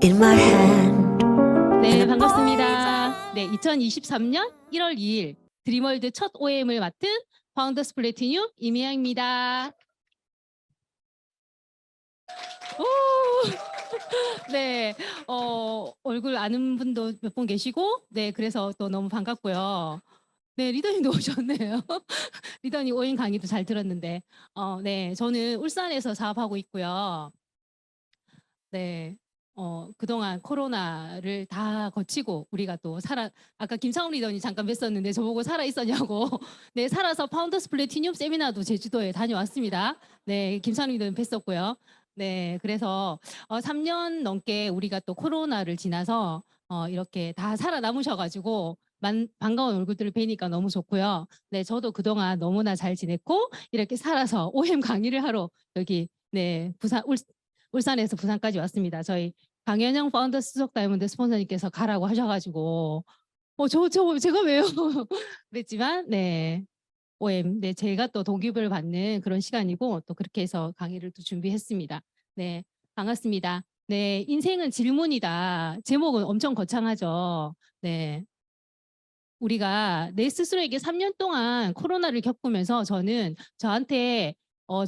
in my hand. 네, 반갑습니다. 네, 2023년 1월 2일 드림월드 첫 OM을 맡은 파운더스 플래티늄 이미영입니다. 오! 네, 얼굴 아는 분도 몇 분 계시고, 네, 그래서 또 너무 반갑고요. 네, 리더님도 오셨네요. 리더님 OM 강의도 잘 들었는데, 네, 저는 울산에서 사업하고 있고요. 네. 그동안 코로나를 다 거치고 우리가 또 아까 김창훈 리더님 잠깐 뵀었는데 저보고 살아 있었냐고. 네, 살아서 파운더스 플래티늄 세미나도 제주도에 다녀왔습니다. 네, 김창훈 리더님 뵀었고요. 네, 그래서 3년 넘게 우리가 또 코로나를 지나서 이렇게 다 살아남으셔가지고 반가운 얼굴들을 뵈니까 너무 좋고요. 네, 저도 그동안 너무나 잘 지냈고 이렇게 살아서 OM 강의를 하러 여기 네, 울산에서 부산까지 왔습니다. 저희 강현영 파운더 수석 다이아몬드 스폰서님께서 가라고 하셔가지고 제가 왜요? 그랬지만 네 OM 네 제가 또 동기부여를 받는 그런 시간이고 또 그렇게 해서 강의를 또 준비했습니다. 네 반갑습니다. 네 인생은 질문이다. 제목은 엄청 거창하죠. 네 우리가 내 스스로에게 3년 동안 코로나를 겪으면서 저는 저한테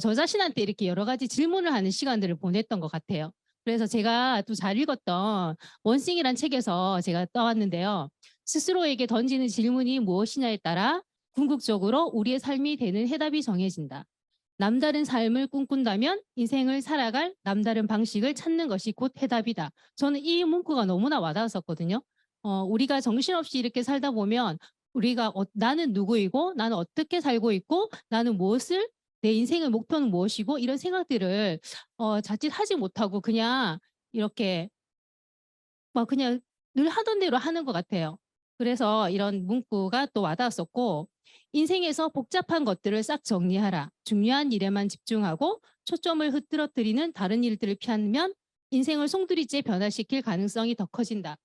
저 자신한테 이렇게 여러 가지 질문을 하는 시간들을 보냈던 것 같아요. 그래서 제가 또 잘 읽었던 원싱이란 책에서 제가 떠왔는데요. 스스로에게 던지는 질문이 무엇이냐에 따라 궁극적으로 우리의 삶이 되는 해답이 정해진다. 남다른 삶을 꿈꾼다면 인생을 살아갈 남다른 방식을 찾는 것이 곧 해답이다. 저는 이 문구가 너무나 와닿았었거든요. 우리가 정신없이 이렇게 살다 보면 우리가 나는 누구이고 나는 어떻게 살고 있고 나는 무엇을 내 인생의 목표는 무엇이고 이런 생각들을 자칫 하지 못하고 그냥 이렇게 막 그냥 늘 하던 대로 하는 것 같아요. 그래서 이런 문구가 또 와닿았었고 인생에서 복잡한 것들을 싹 정리하라. 중요한 일에만 집중하고 초점을 흐트러뜨리는 다른 일들을 피하면 인생을 송두리째 변화시킬 가능성이 더 커진다.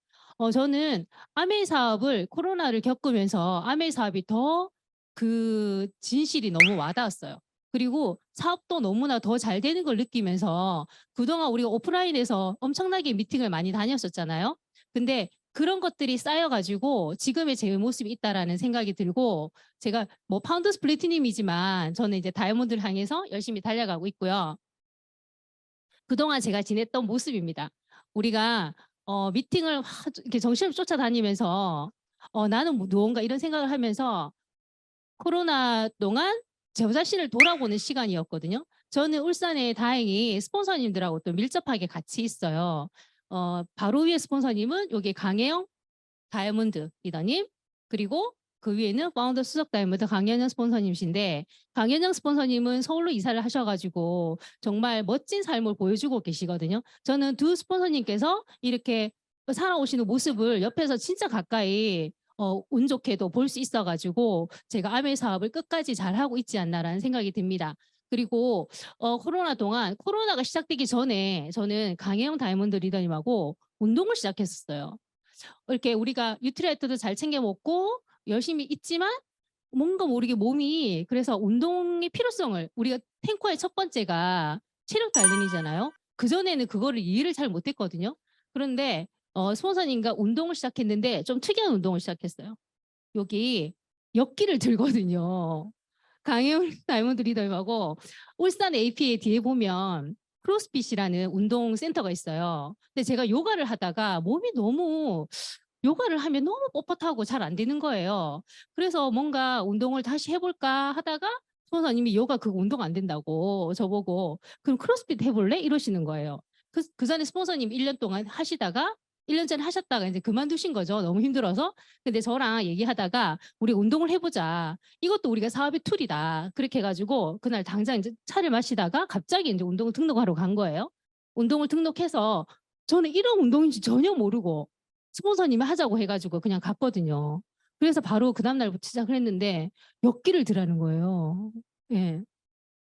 저는 아메이 사업을 코로나를 겪으면서 아메이 사업이 더 그 진실이 너무 와닿았어요. 그리고 사업도 너무나 더 잘 되는 걸 느끼면서 그동안 우리가 오프라인에서 엄청나게 미팅을 많이 다녔었잖아요. 근데 그런 것들이 쌓여가지고 지금의 제 모습이 있다라는 생각이 들고 제가 뭐 파운더스 플래티늄이지만 저는 이제 다이아몬드를 향해서 열심히 달려가고 있고요. 그동안 제가 지냈던 모습입니다. 우리가 미팅을 이렇게 정신을 쫓아다니면서 나는 무언가 이런 생각을 하면서 코로나 동안 저 자신을 돌아보는 시간이었거든요. 저는 울산에 다행히 스폰서님들하고 또 밀접하게 같이 있어요. 바로 위에 스폰서님은 여기 강혜영 다이아몬드 리더님 그리고 그 위에는 파운더 수석 다이아몬드 강현영 스폰서님이신데 강현영 스폰서님은 서울로 이사를 하셔가지고 정말 멋진 삶을 보여주고 계시거든요. 저는 두 스폰서님께서 이렇게 살아오시는 모습을 옆에서 진짜 가까이 운 좋게도 볼 수 있어가지고 제가 아메 사업을 끝까지 잘하고 있지 않나라는 생각이 듭니다. 그리고 코로나 동안 코로나가 시작되기 전에 저는 강혜영 다이아몬드 리더님하고 운동을 시작했었어요. 이렇게 우리가 뉴트리아이트도 잘 챙겨 먹고 열심히 있지만 뭔가 모르게 몸이 그래서 운동의 필요성을 우리가 탱커의 첫 번째가 체력 단련이잖아요. 그전에는 그거를 이해를 잘 못했거든요. 그런데 스폰서님과 운동을 시작했는데 좀 특이한 운동을 시작했어요. 여기 역기를 들거든요. 강혜운 다이아몬드 리더님하고 울산 APA 뒤에 보면 크로스핏이라는 운동 센터가 있어요. 근데 제가 요가를 하다가 몸이 너무 요가를 하면 너무 뻣뻣하고 잘 안 되는 거예요. 그래서 뭔가 운동을 다시 해볼까 하다가 스폰서님이 요가 그거 운동 안 된다고 저보고 그럼 크로스핏 해볼래? 이러시는 거예요. 그 전에 스폰서님 1년 동안 하시다가 1년 전에 하셨다가 이제 그만두신 거죠. 너무 힘들어서. 근데 저랑 얘기하다가 우리 운동을 해보자. 이것도 우리가 사업의 툴이다. 그렇게 해가지고 그날 당장 이제 차를 마시다가 갑자기 이제 운동을 등록하러 간 거예요. 운동을 등록해서 저는 이런 운동인지 전혀 모르고 스폰서님이 하자고 해가지고 그냥 갔거든요. 그래서 바로 그 다음날부터 시작을 했는데 역기를 드라는 거예요. 예.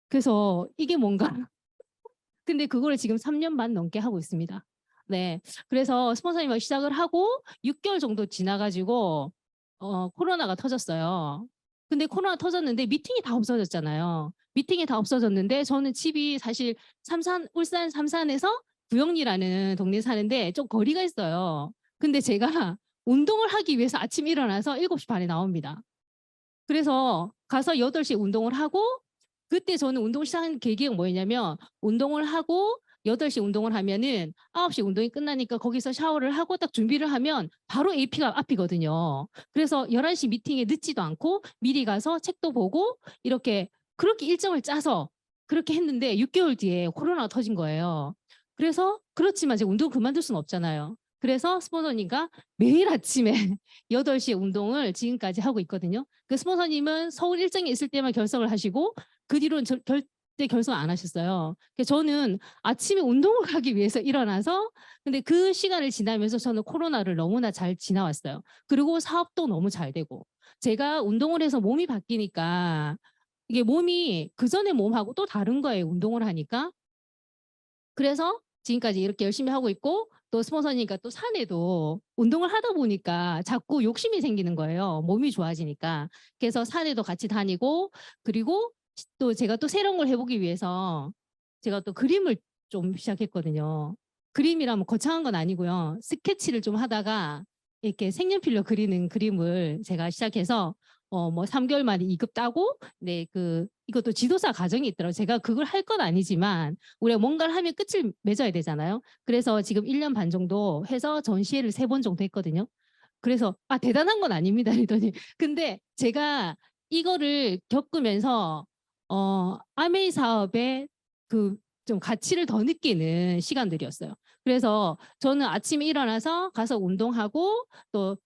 그래서 이게 뭔가 근데 그거를 지금 3년 반 넘게 하고 있습니다. 네. 그래서 스폰서님과 시작을 하고 6개월 정도 지나가지고 코로나가 터졌어요. 근데 코로나 터졌는데 미팅이 다 없어졌잖아요. 미팅이 다 없어졌는데 저는 집이 사실 울산 삼산에서 구영리라는 동네에 사는데 좀 거리가 있어요. 근데 제가 운동을 하기 위해서 아침에 일어나서 7시 반에 나옵니다. 그래서 가서 8시에 운동을 하고 그때 저는 운동을 시작한 계기가 뭐였냐면 운동을 하고 8시 운동을 하면은 9시 운동이 끝나니까 거기서 샤워를 하고 딱 준비를 하면 바로 AP가 앞이거든요. 그래서 11시 미팅에 늦지도 않고 미리 가서 책도 보고 이렇게 그렇게 일정을 짜서 그렇게 했는데 6개월 뒤에 코로나가 터진 거예요. 그래서 그렇지만 제가 운동 그만둘 수는 없잖아요. 그래서 스폰서님과 매일 아침에 8시에 운동을 지금까지 하고 있거든요. 그 스폰서님은 서울 일정이 있을 때만 결석을 하시고 그 뒤로는 절대 결석 안 하셨어요. 그래서 저는 아침에 운동을 가기 위해서 일어나서 근데 그 시간을 지나면서 저는 코로나를 너무나 잘 지나왔어요. 그리고 사업도 너무 잘 되고 제가 운동을 해서 몸이 바뀌니까 이게 몸이 그전의 몸하고 또 다른 거예요. 운동을 하니까. 그래서 지금까지 이렇게 열심히 하고 있고 또 스폰서니까 또 산에도 운동을 하다 보니까 자꾸 욕심이 생기는 거예요. 몸이 좋아지니까. 그래서 산에도 같이 다니고 그리고 또 제가 또 새로운 걸 해보기 위해서 제가 또 그림을 좀 시작했거든요. 그림이라면 거창한 건 아니고요. 스케치를 좀 하다가 이렇게 색연필로 그리는 그림을 제가 시작해서 뭐 3개월 만에 2급 따고 네, 이것도 지도사 과정이 있더라고요. 제가 그걸 할 건 아니지만 우리가 뭔가를 하면 끝을 맺어야 되잖아요. 그래서 지금 1년 반 정도 해서 전시회를 3번 정도 했거든요. 그래서 대단한 건 아닙니다. 이러더니 근데 제가 이거를 겪으면서 아메이 사업의 그 좀 가치를 더 느끼는 시간들이었어요. 그래서 저는 아침에 일어나서 가서 운동하고 또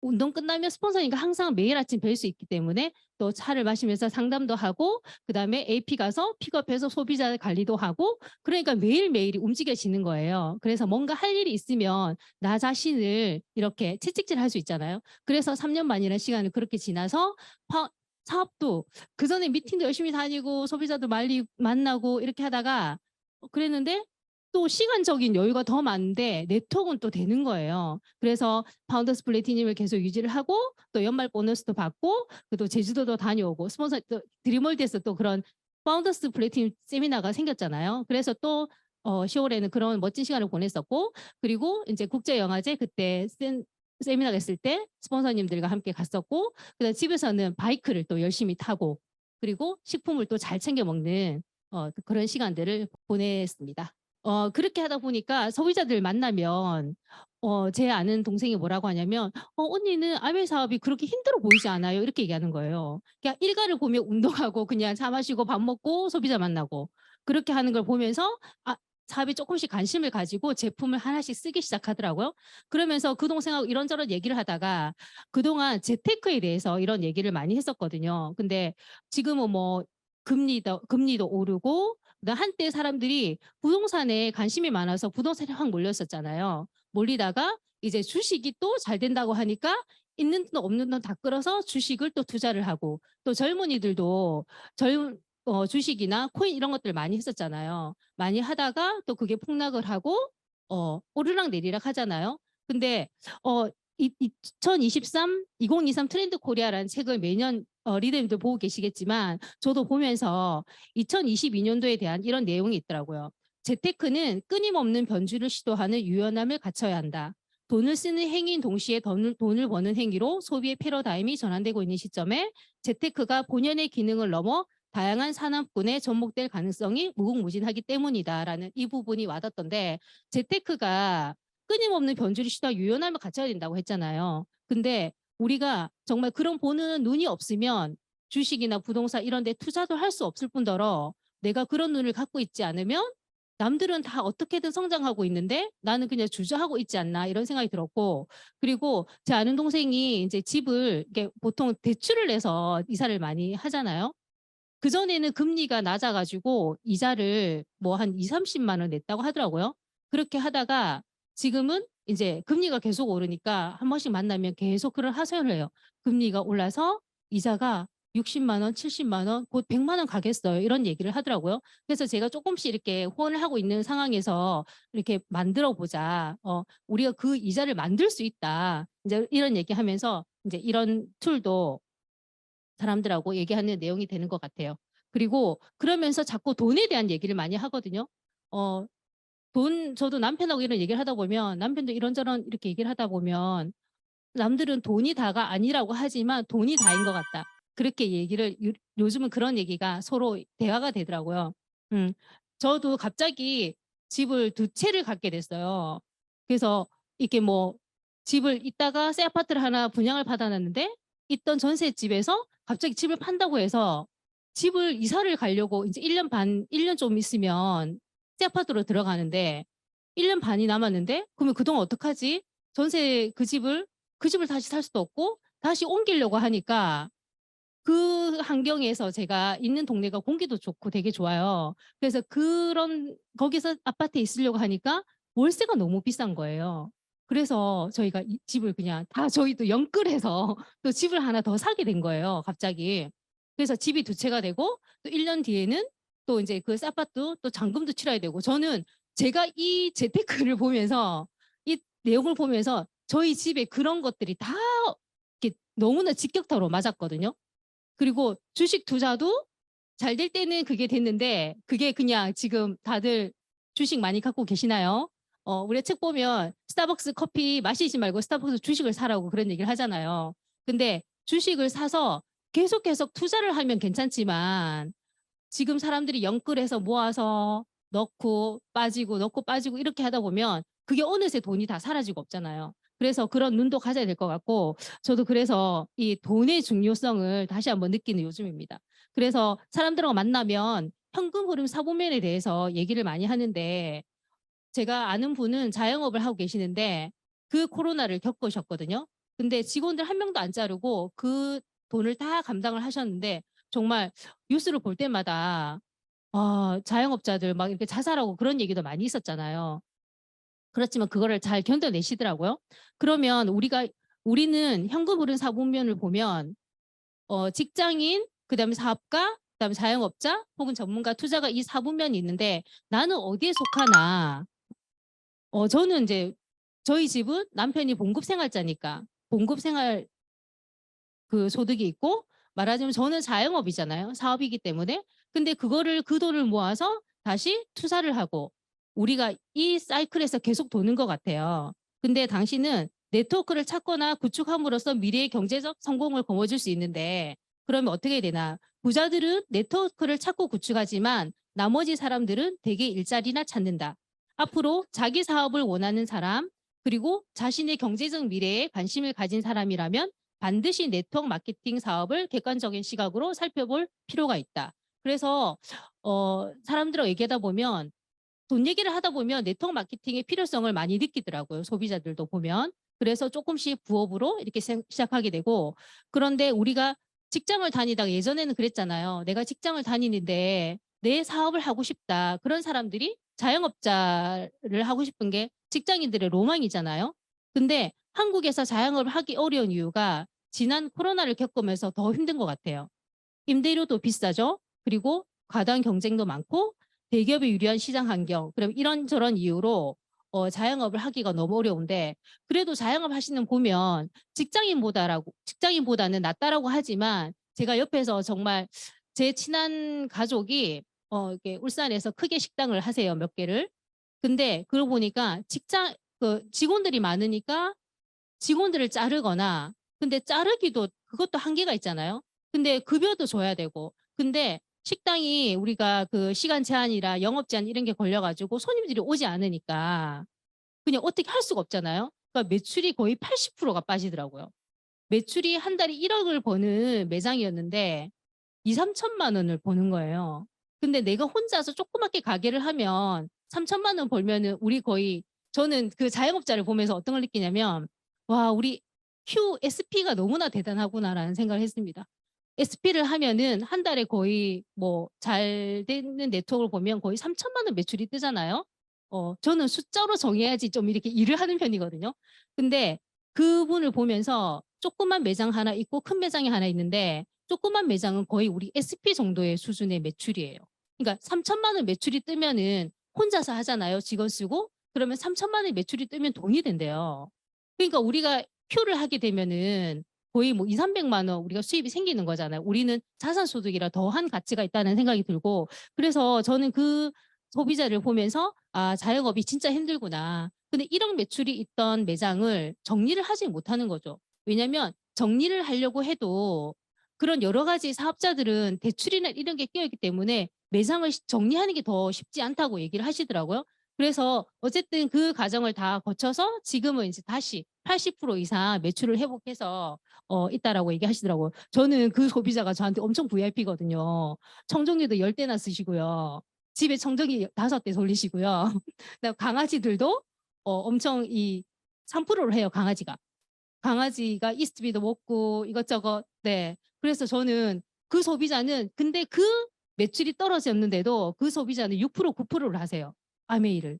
운동 끝나면 스폰서니까 항상 매일 아침 뵐 수 있기 때문에 또 차를 마시면서 상담도 하고 그다음에 AP 가서 픽업해서 소비자 관리도 하고 그러니까 매일매일이 움직여지는 거예요. 그래서 뭔가 할 일이 있으면 나 자신을 이렇게 채찍질할 수 있잖아요. 그래서 3년 반이라는 시간을 그렇게 지나서 사업도 그전에 미팅도 열심히 다니고 소비자도 만나고 이렇게 하다가 그랬는데 또 시간적인 여유가 더 많은데 네트워크는 또 되는 거예요. 그래서 파운더스 플래티님을 계속 유지를 하고 또 연말 보너스도 받고 또 제주도도 다녀오고 스폰서 또 드림월드에서 또 그런 파운더스 플래티님 세미나가 생겼잖아요. 그래서 또 10월에는 그런 멋진 시간을 보냈었고 그리고 이제 국제영화제 그때 세미나가 있을 때 스폰서님들과 함께 갔었고 그다음 집에서는 바이크를 또 열심히 타고 그리고 식품을 또 잘 챙겨 먹는 그런 시간들을 보냈습니다. 그렇게 하다 보니까 소비자들 만나면 제 아는 동생이 뭐라고 하냐면 언니는 아메 사업이 그렇게 힘들어 보이지 않아요? 이렇게 얘기하는 거예요. 그러니까 일가를 보면 운동하고 그냥 차 마시고 밥 먹고 소비자 만나고 그렇게 하는 걸 보면서 사업에 조금씩 관심을 가지고 제품을 하나씩 쓰기 시작하더라고요. 그러면서 그 동생하고 이런저런 얘기를 하다가 그동안 재테크에 대해서 이런 얘기를 많이 했었거든요. 근데 지금은 뭐 금리도 오르고 한때 사람들이 부동산에 관심이 많아서 부동산에 확 몰렸었잖아요. 몰리다가 이제 주식이 또 잘 된다고 하니까 있는 돈 없는 돈 다 끌어서 주식을 또 투자를 하고 또 젊은이들도 주식이나 코인 이런 것들 많이 했었잖아요. 많이 하다가 또 그게 폭락을 하고 오르락 내리락 하잖아요. 근데 2023 트렌드 코리아라는 책을 매년 리더님들 보고 계시겠지만 저도 보면서 2022년도에 대한 이런 내용이 있더라고요. 재테크는 끊임없는 변주를 시도하는 유연함을 갖춰야 한다. 돈을 쓰는 행위인 동시에 돈을 버는 행위로 소비의 패러다임이 전환되고 있는 시점에 재테크가 본연의 기능을 넘어 다양한 산업군에 접목될 가능성이 무궁무진하기 때문이다라는 이 부분이 와닿던데 재테크가 끊임없는 변주를 시도하고 유연함을 갖춰야 된다고 했잖아요. 근데 우리가 정말 그런 보는 눈이 없으면 주식이나 부동산 이런 데 투자도 할 수 없을 뿐더러 내가 그런 눈을 갖고 있지 않으면 남들은 다 어떻게든 성장하고 있는데 나는 그냥 주저하고 있지 않나 이런 생각이 들었고 그리고 제 아는 동생이 이제 집을 이게 보통 대출을 내서 이사를 많이 하잖아요. 그전에는 금리가 낮아가지고 이자를 뭐 한 2, 30만 원 냈다고 하더라고요. 그렇게 하다가 지금은 이제 금리가 계속 오르니까 한 번씩 만나면 계속 그런 하소연을 해요. 금리가 올라서 이자가 60만 원, 70만 원, 곧 100만 원 가겠어요. 이런 얘기를 하더라고요. 그래서 제가 조금씩 이렇게 후원을 하고 있는 상황에서 이렇게 만들어 보자. 우리가 그 이자를 만들 수 있다. 이제 이런 얘기하면서 이제 이런 툴도 사람들하고 얘기하는 내용이 되는 것 같아요. 그리고 그러면서 자꾸 돈에 대한 얘기를 많이 하거든요. 어, 저도 남편하고 이런 얘기를 하다 보면 남편도 이런저런 이렇게 얘기를 하다 보면 남들은 돈이 다가 아니라고 하지만 돈이 다인 것 같다. 그렇게 얘기를 요즘은 그런 얘기가 서로 대화가 되더라고요. 음. 저도 갑자기 집을 두 채를 갖게 됐어요. 그래서 이렇게 뭐 집을 있다가 새 아파트를 하나 분양을 받아놨는데 있던 전셋집에서 갑자기 집을 판다고 해서 집을 이사를 가려고 이제 1년 반, 1년 좀 있으면 새 아파트로 들어가는데 1년 반이 남았는데 그러면 그동안 어떡하지? 전세 그 집을 다시 살 수도 없고 다시 옮기려고 하니까 그 환경에서 제가 있는 동네가 공기도 좋고 되게 좋아요. 그래서 그런 거기서 아파트에 있으려고 하니까 월세가 너무 비싼 거예요. 그래서 저희가 이 집을 그냥 다 저희도 영끌해서 또 집을 하나 더 사게 된 거예요, 갑자기. 그래서 집이 두 채가 되고 또 1년 뒤에는 또 이제 그 아파트 또 잔금도 치러야 되고 저는 제가 이 재테크를 보면서 이 내용을 보면서 저희 집에 그런 것들이 다 이렇게 너무나 직격타로 맞았거든요. 그리고 주식 투자도 잘 될 때는 그게 됐는데 그게 그냥 지금 다들 주식 많이 갖고 계시나요? 우리 책 보면 스타벅스 커피 마시지 말고 스타벅스 주식을 사라고 그런 얘기를 하잖아요. 근데 주식을 사서 계속 투자를 하면 괜찮지만 지금 사람들이 영끌해서 모아서 넣고 빠지고 이렇게 하다 보면 그게 어느새 돈이 다 사라지고 없잖아요. 그래서 그런 눈도 가져야 될 것 같고 저도 그래서 이 돈의 중요성을 다시 한번 느끼는 요즘입니다. 그래서 사람들하고 만나면 현금 흐름 사보면에 대해서 얘기를 많이 하는데 제가 아는 분은 자영업을 하고 계시는데 그 코로나를 겪으셨거든요. 근데 직원들 한 명도 안 자르고 그 돈을 다 감당을 하셨는데 정말 뉴스를 볼 때마다 자영업자들 막 이렇게 자살하고 그런 얘기도 많이 있었잖아요. 그렇지만 그거를 잘 견뎌내시더라고요. 그러면 우리는 현금 흐름 사분면을 보면 직장인, 그다음에 사업가, 그다음에 자영업자 혹은 전문가, 투자가 이 사분면이 있는데 나는 어디에 속하나? 저는 이제 저희 집은 남편이 봉급 생활자니까 봉급 생활 그 소득이 있고 말하자면 저는 자영업이잖아요. 사업이기 때문에. 근데 그거를 그 돈을 모아서 다시 투자를 하고 우리가 이 사이클에서 계속 도는 것 같아요. 근데 당신은 네트워크를 찾거나 구축함으로써 미래의 경제적 성공을 거머쥘 수 있는데 그러면 어떻게 되나? 부자들은 네트워크를 찾고 구축하지만 나머지 사람들은 대개 일자리나 찾는다. 앞으로 자기 사업을 원하는 사람 그리고 자신의 경제적 미래에 관심을 가진 사람이라면 반드시 네트워크 마케팅 사업을 객관적인 시각으로 살펴볼 필요가 있다. 그래서 사람들하고 얘기하다 보면 돈 얘기를 하다 보면 네트워크 마케팅의 필요성을 많이 느끼더라고요. 소비자들도 보면. 그래서 조금씩 부업으로 이렇게 시작하게 되고 그런데 우리가 직장을 다니다가 예전에는 그랬잖아요. 내가 직장을 다니는데 내 사업을 하고 싶다. 그런 사람들이 자영업자를 하고 싶은 게 직장인들의 로망이잖아요. 근데 한국에서 자영업을 하기 어려운 이유가 지난 코로나를 겪으면서 더 힘든 것 같아요. 임대료도 비싸죠. 그리고 과도한 경쟁도 많고 대기업에 유리한 시장 환경. 그럼 이런저런 이유로 자영업을 하기가 너무 어려운데 그래도 자영업 하시는 보면 직장인보다는 낫다라고 하지만 제가 옆에서 정말 제 친한 가족이 이렇게 울산에서 크게 식당을 하세요. 몇 개를. 근데 그러고 보니까 직원들이 많으니까 직원들을 자르거나 근데 자르기도 그것도 한계가 있잖아요. 근데 급여도 줘야 되고. 근데 식당이 우리가 그 시간 제한이라 영업 제한 이런 게 걸려가지고 손님들이 오지 않으니까 그냥 어떻게 할 수가 없잖아요. 그러니까 매출이 거의 80%가 빠지더라고요. 매출이 한 달에 1억을 버는 매장이었는데 2, 3천만 원을 버는 거예요. 근데 내가 혼자서 조그맣게 가게를 하면 3천만 원 벌면은 우리 거의 저는 그 자영업자를 보면서 어떤 걸 느끼냐면 와, 우리 SP가 너무나 대단하구나라는 생각을 했습니다. SP를 하면은 한 달에 거의 뭐 잘 되는 네트워크를 보면 거의 3천만 원 매출이 뜨잖아요. 저는 숫자로 정해야지 좀 이렇게 일을 하는 편이거든요. 근데 그분을 보면서 조그만 매장 하나 있고 큰 매장이 하나 있는데 조그만 매장은 거의 우리 SP 정도의 수준의 매출이에요. 그러니까 3천만 원 매출이 뜨면은 혼자서 하잖아요. 직원 쓰고. 그러면 3천만 원 매출이 뜨면 돈이 된대요. 그러니까 우리가 큐를 하게 되면은 거의 뭐 2, 300만 원 우리가 수입이 생기는 거잖아요. 우리는 자산 소득이라 더한 가치가 있다는 생각이 들고 그래서 저는 그 소비자를 보면서 아, 자영업이 진짜 힘들구나. 근데 1억 매출이 있던 매장을 정리를 하지 못하는 거죠. 왜냐하면 정리를 하려고 해도 그런 여러 가지 사업자들은 대출이나 이런 게 끼어있기 때문에 매장을 정리하는 게 더 쉽지 않다고 얘기를 하시더라고요. 그래서 어쨌든 그 과정을 다 거쳐서 지금은 이제 다시 80% 이상 매출을 회복해서 있다라고 얘기하시더라고요. 저는 그 소비자가 저한테 엄청 VIP거든요. 청정기도 10대나 쓰시고요. 집에 청정기 5대 돌리시고요. 그다음 강아지들도 엄청 이 3%를 해요, 강아지가. 강아지가 이스트비도 먹고 이것저것. 네. 그래서 저는 그 소비자는 근데 그 매출이 떨어졌는데도 그 소비자는 6% 9%를 하세요. 아메이를.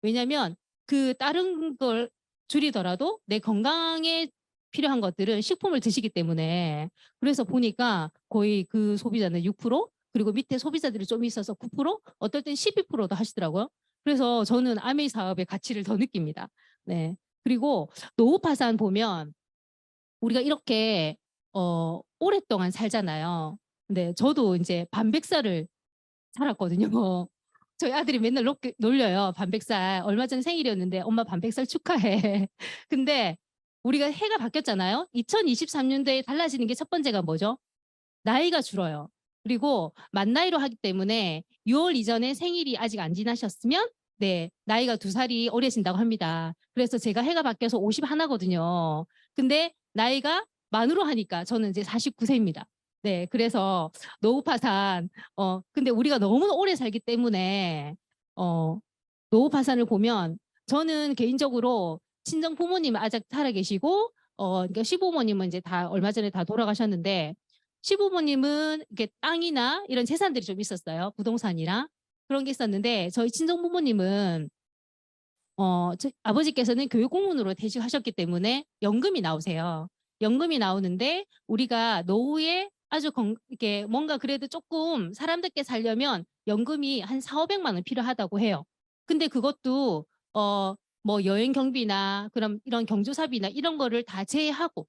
왜냐면 그 다른 걸 줄이더라도 내 건강에 필요한 것들은 식품을 드시기 때문에 그래서 보니까 거의 그 소비자는 6% 그리고 밑에 소비자들이 좀 있어서 9% 어떨 땐 12%도 하시더라고요. 그래서 저는 아메이 사업의 가치를 더 느낍니다. 네. 그리고 노후 파산 보면 우리가 이렇게 오랫동안 살잖아요. 근데 저도 이제 반백살을 살았거든요. 저희 아들이 맨날 놀려요. 반백살. 얼마 전 생일이었는데 엄마 반백살 축하해. 근데 우리가 해가 바뀌었잖아요. 2023년도에 달라지는 게 첫 번째가 뭐죠? 나이가 줄어요. 그리고 만 나이로 하기 때문에 6월 이전에 생일이 아직 안 지나셨으면 네, 나이가 2살이 어려진다고 합니다. 그래서 제가 해가 바뀌어서 51거든요. 근데 나이가 만으로 하니까 저는 이제 49세입니다. 네, 그래서 노후 파산, 근데 우리가 너무 오래 살기 때문에, 노후 파산을 보면 저는 개인적으로 친정 부모님 아직 살아 계시고, 그러니까 시부모님은 이제 다 얼마 전에 다 돌아가셨는데, 시부모님은 이렇게 땅이나 이런 재산들이 좀 있었어요. 부동산이랑 그런 게 있었는데 저희 친정 부모님은 아버지께서는 교육공무원으로 퇴직하셨기 때문에 연금이 나오세요. 연금이 나오는데 우리가 노후에 아주 이렇게 뭔가 그래도 조금 사람답게 살려면 연금이 한 4, 500만 원 필요하다고 해요. 근데 그것도 뭐 여행 경비나 그럼 이런 경조사비나 이런 거를 다 제외하고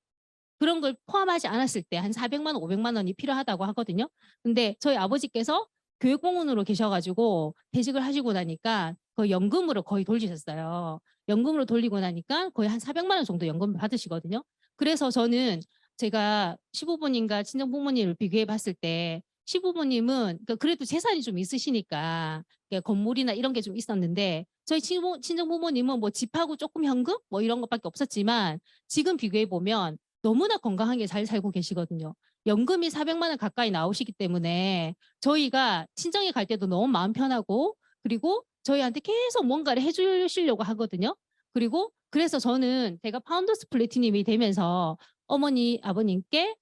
그런 걸 포함하지 않았을 때 한 400만 원, 500만 원이 필요하다고 하거든요. 근데 저희 아버지께서 교육공무원으로 계셔가지고 퇴직을 하시고 나니까 그 연금으로 거의 돌리셨어요. 연금으로 돌리고 나니까 거의 한 400만 원 정도 연금을 받으시거든요. 그래서 저는 제가 시부모님과 친정부모님을 비교해 봤을 때 시부모님은 그러니까 그래도 재산이 좀 있으시니까 그러니까 건물이나 이런 게 좀 있었는데 저희 친정부모님은 뭐 집하고 조금 현금 뭐 이런 것밖에 없었지만 지금 비교해 보면 너무나 건강하게 잘 살고 계시거든요. 연금이 400만 원 가까이 나오시기 때문에 저희가 친정에 갈 때도 너무 마음 편하고 그리고 저희한테 계속 뭔가를 해주시려고 하거든요. 그리고 그래서 저는 제가 파운더스 플래티님이 되면서 어머니, 아버님께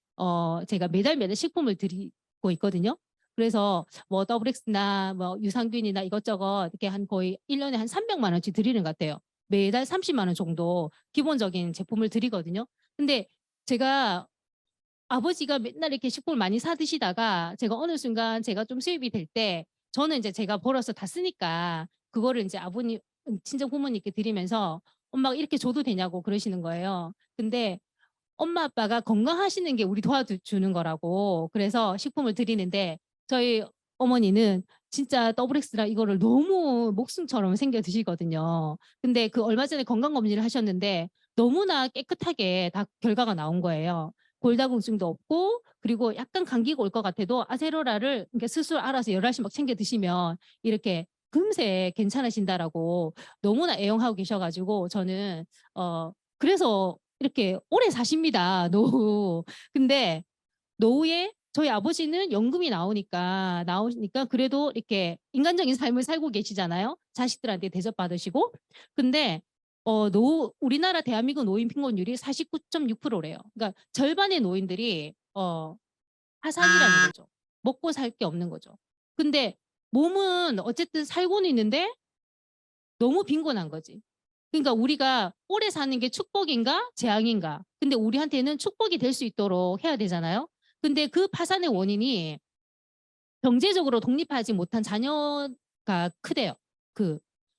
제가 매달 식품을 드리고 있거든요. 그래서 뭐 더블엑스나 뭐 유산균이나 이것저것 이렇게 한 거의 1년에 한 300만 원씩 드리는 것 같아요. 매달 30만 원 정도 기본적인 제품을 드리거든요. 근데 제가 아버지가 맨날 이렇게 식품을 많이 사 드시다가 제가 어느 순간 제가 좀 수입이 될 때 저는 이제 제가 벌어서 다 쓰니까 그거를 이제 아버님, 친정 부모님께 드리면서 엄마가 이렇게 줘도 되냐고 그러시는 거예요. 근데 엄마 아빠가 건강하시는 게 우리 도와주는 거라고 그래서 식품을 드리는데 저희 어머니는 진짜 더블엑스라 이거를 너무 목숨처럼 생겨 드시거든요. 근데 그 얼마 전에 건강검진을 하셨는데 너무나 깨끗하게 다 결과가 나온 거예요. 골다공증도 없고 그리고 약간 감기가 올 것 같아도 아세로라를 이렇게 스스로 알아서 11시 막 챙겨 드시면 이렇게 금세 괜찮아진다라고 너무나 애용하고 계셔가지고 저는 그래서 이렇게 오래 사십니다. 노후. 근데 노후에 저희 아버지는 연금이 나오니까 그래도 이렇게 인간적인 삶을 살고 계시잖아요. 자식들한테 대접받으시고. 근데 우리나라 대한민국 노인 빈곤율이 49.6%래요. 그러니까 절반의 노인들이 하산이라는 거죠. 먹고 살 게 없는 거죠. 근데 몸은 어쨌든 살고는 있는데 너무 빈곤한 거지. 그러니까 우리가 오래 사는 게 축복인가 재앙인가. 근데 우리한테는 축복이 될 수 있도록 해야 되잖아요. 근데 그 파산의 원인이 경제적으로 독립하지 못한 자녀가 크대요. 그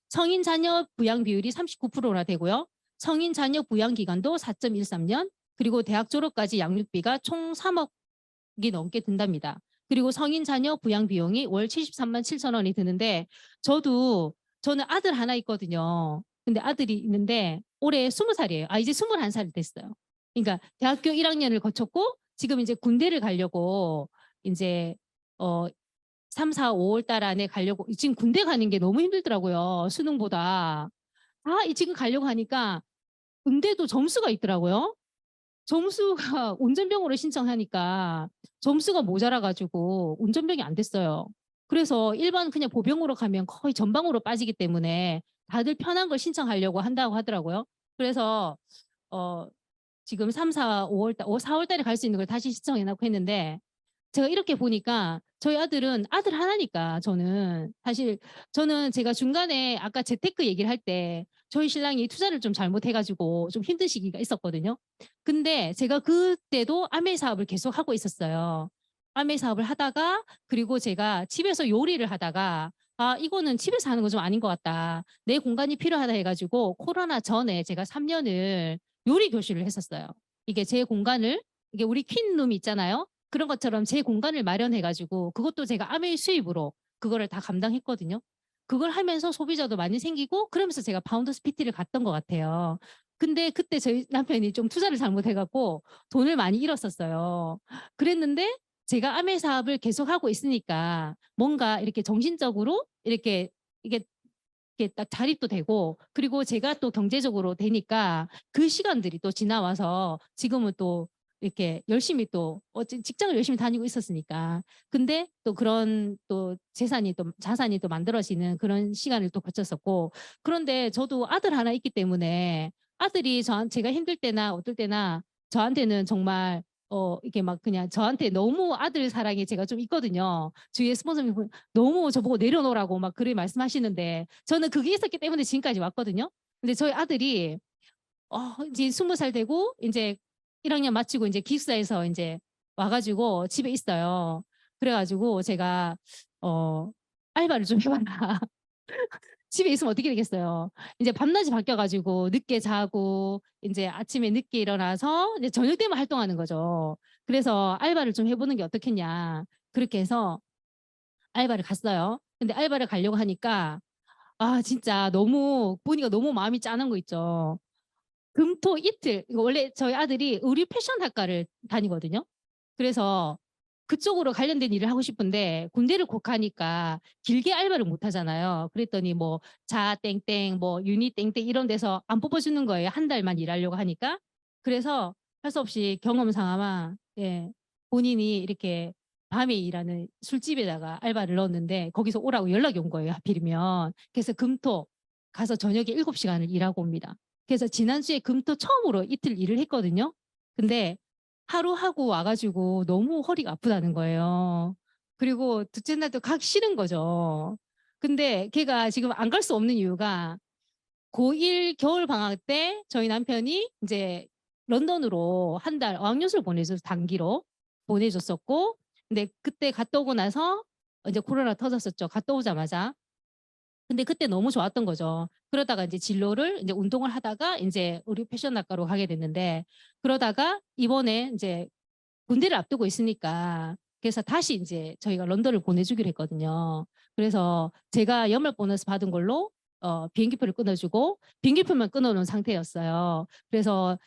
성인 자녀 부양 비율이 39%나 되고요. 성인 자녀 부양 기간도 4.13년 그리고 대학 졸업까지 양육비가 총 3억이 넘게 든답니다. 그리고 성인 자녀 부양 비용이 월 73만 7천 원이 드는데 저는 아들 하나 있거든요. 근데 아들이 있는데 올해 20살이에요. 이제 21살이 됐어요. 그러니까 대학교 1학년을 거쳤고 지금 이제 군대를 가려고 이제 어 3, 4, 5월 달 안에 가려고 지금 군대 가는 게 너무 힘들더라고요. 수능보다. 지금 가려고 하니까 군대도 점수가 있더라고요. 점수가 운전병으로 신청하니까 점수가 모자라 가지고 운전병이 안 됐어요. 그래서 일반 그냥 보병으로 가면 거의 전방으로 빠지기 때문에 다들 편한 걸 신청하려고 한다고 하더라고요. 그래서 어 지금 3, 4, 5월 달, 4월 달에 갈 수 있는 걸 다시 신청해 놓고 했는데 제가 이렇게 보니까 저희 아들은 아들 하나니까 저는 제가 중간에 아까 재테크 얘기를 할 때 저희 신랑이 투자를 좀 잘못해가지고 좀 힘든 시기가 있었거든요. 근데 제가 그때도 아메 사업을 계속 하고 있었어요. 아메 사업을 하다가 그리고 제가 집에서 요리를 하다가 이거는 집에서 하는 거 좀 아닌 것 같다. 내 공간이 필요하다 해가지고 코로나 전에 제가 3년을 요리 교실을 했었어요. 이게 제 공간을 이게 우리 퀸룸 있잖아요. 그런 것처럼 제 공간을 마련해가지고 그것도 제가 아메이 수입으로 그거를 다 감당했거든요. 그걸 하면서 소비자도 많이 생기고 그러면서 제가 파운더스 PT를 갔던 것 같아요. 근데 그때 저희 남편이 좀 투자를 잘못해갖고 돈을 많이 잃었었어요. 그랬는데 제가 아메 사업을 계속하고 있으니까 뭔가 이렇게 정신적으로 이게 딱 자립도 되고 그리고 제가 또 경제적으로 되니까 그 시간들이 또 지나와서 지금은 또 이렇게 열심히 또 직장을 열심히 다니고 있었으니까 근데 또 그런 또 자산이 또 만들어지는 그런 시간을 또 거쳤었고 그런데 저도 아들 하나 있기 때문에 아들이 제가 힘들 때나 어떨 때나 저한테는 정말 이게 막 그냥 저한테 너무 아들 사랑이 제가 좀 있거든요. 주위에 스폰서님 너무 저보고 내려놓으라고 막 그렇게 말씀하시는데 저는 그게 있었기 때문에 지금까지 왔거든요. 근데 저희 아들이 이제 20살 되고 이제 1학년 마치고 이제 기숙사에서 이제 와가지고 집에 있어요. 그래가지고 제가 알바를 좀 해봐라. 집에 있으면 어떻게 되겠어요. 이제 밤낮이 바뀌어가지고 늦게 자고 이제 아침에 늦게 일어나서 이제 저녁 때만 활동하는 거죠. 그래서 알바를 좀 해보는 게 어떻겠냐. 그렇게 해서 알바를 갔어요. 근데 알바를 가려고 하니까 진짜 너무 보니까 너무 마음이 짠한 거 있죠. 금토 이틀 이거 원래 저희 아들이 의류 패션 학과를 다니거든요. 그래서 그쪽으로 관련된 일을 하고 싶은데 군대를 곧 가니까 길게 알바를 못 하잖아요. 그랬더니 뭐 자 땡땡 뭐 유니 땡땡 이런 데서 안 뽑아주는 거예요. 한 달만 일하려고 하니까. 그래서 할 수 없이 경험 삼아 본인이 이렇게 밤에 일하는 술집에다가 알바를 넣었는데 거기서 오라고 연락이 온 거예요. 하필이면. 그래서 금토 가서 저녁에 7시간을 일하고 옵니다. 그래서 지난주에 금토 처음으로 이틀 일을 했거든요. 근데 하루 하고 와가지고 너무 허리가 아프다는 거예요. 그리고 둘째 날도 가기 싫은 거죠. 근데 걔가 지금 안 갈 수 없는 이유가 고1 겨울 방학 때 저희 남편이 이제 런던으로 한 달 어학연수를 보내줘서 단기로 보내줬었고 근데 그때 갔다 오고 나서 이제 코로나 터졌었죠. 갔다 오자마자. 근데 그때 너무 좋았던 거죠. 그러다가 이제 진로를 이제 운동을 하다가 이제 우리 패션학과로 가게 됐는데 그러다가 이번에 이제 군대를 앞두고 있으니까 그래서 다시 이제 저희가 런던을 보내주기로 했거든요. 그래서 제가 연말 보너스 받은 걸로 비행기표를 끊어주고 비행기표만 끊어놓은 상태였어요. 그래서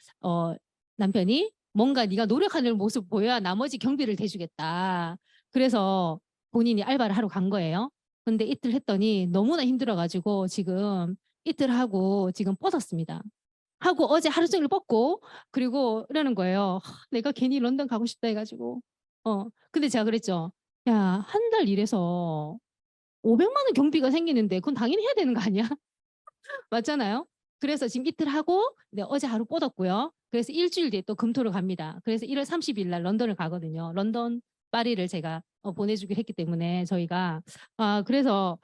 남편이 뭔가 네가 노력하는 모습 보여야 나머지 경비를 대주겠다. 그래서 본인이 알바를 하러 간 거예요. 근데 이틀 했더니 너무나 힘들어가지고 지금 이틀 하고 지금 뻗었습니다. 하고 어제 하루 종일 뻗고 그리고 이러는 거예요. 내가 괜히 런던 가고 싶다 해가지고. 근데 제가 그랬죠. 야, 한 달 일해서 500만 원 경비가 생기는데 그건 당연히 해야 되는 거 아니야? 맞잖아요. 그래서 지금 이틀 하고 네, 어제 하루 뻗었고요. 그래서 일주일 뒤에 또 금토를 갑니다. 그래서 1월 30일 날 런던을 가거든요. 런던 파리를 제가 보내주기로 했기 때문에 저희가 그래서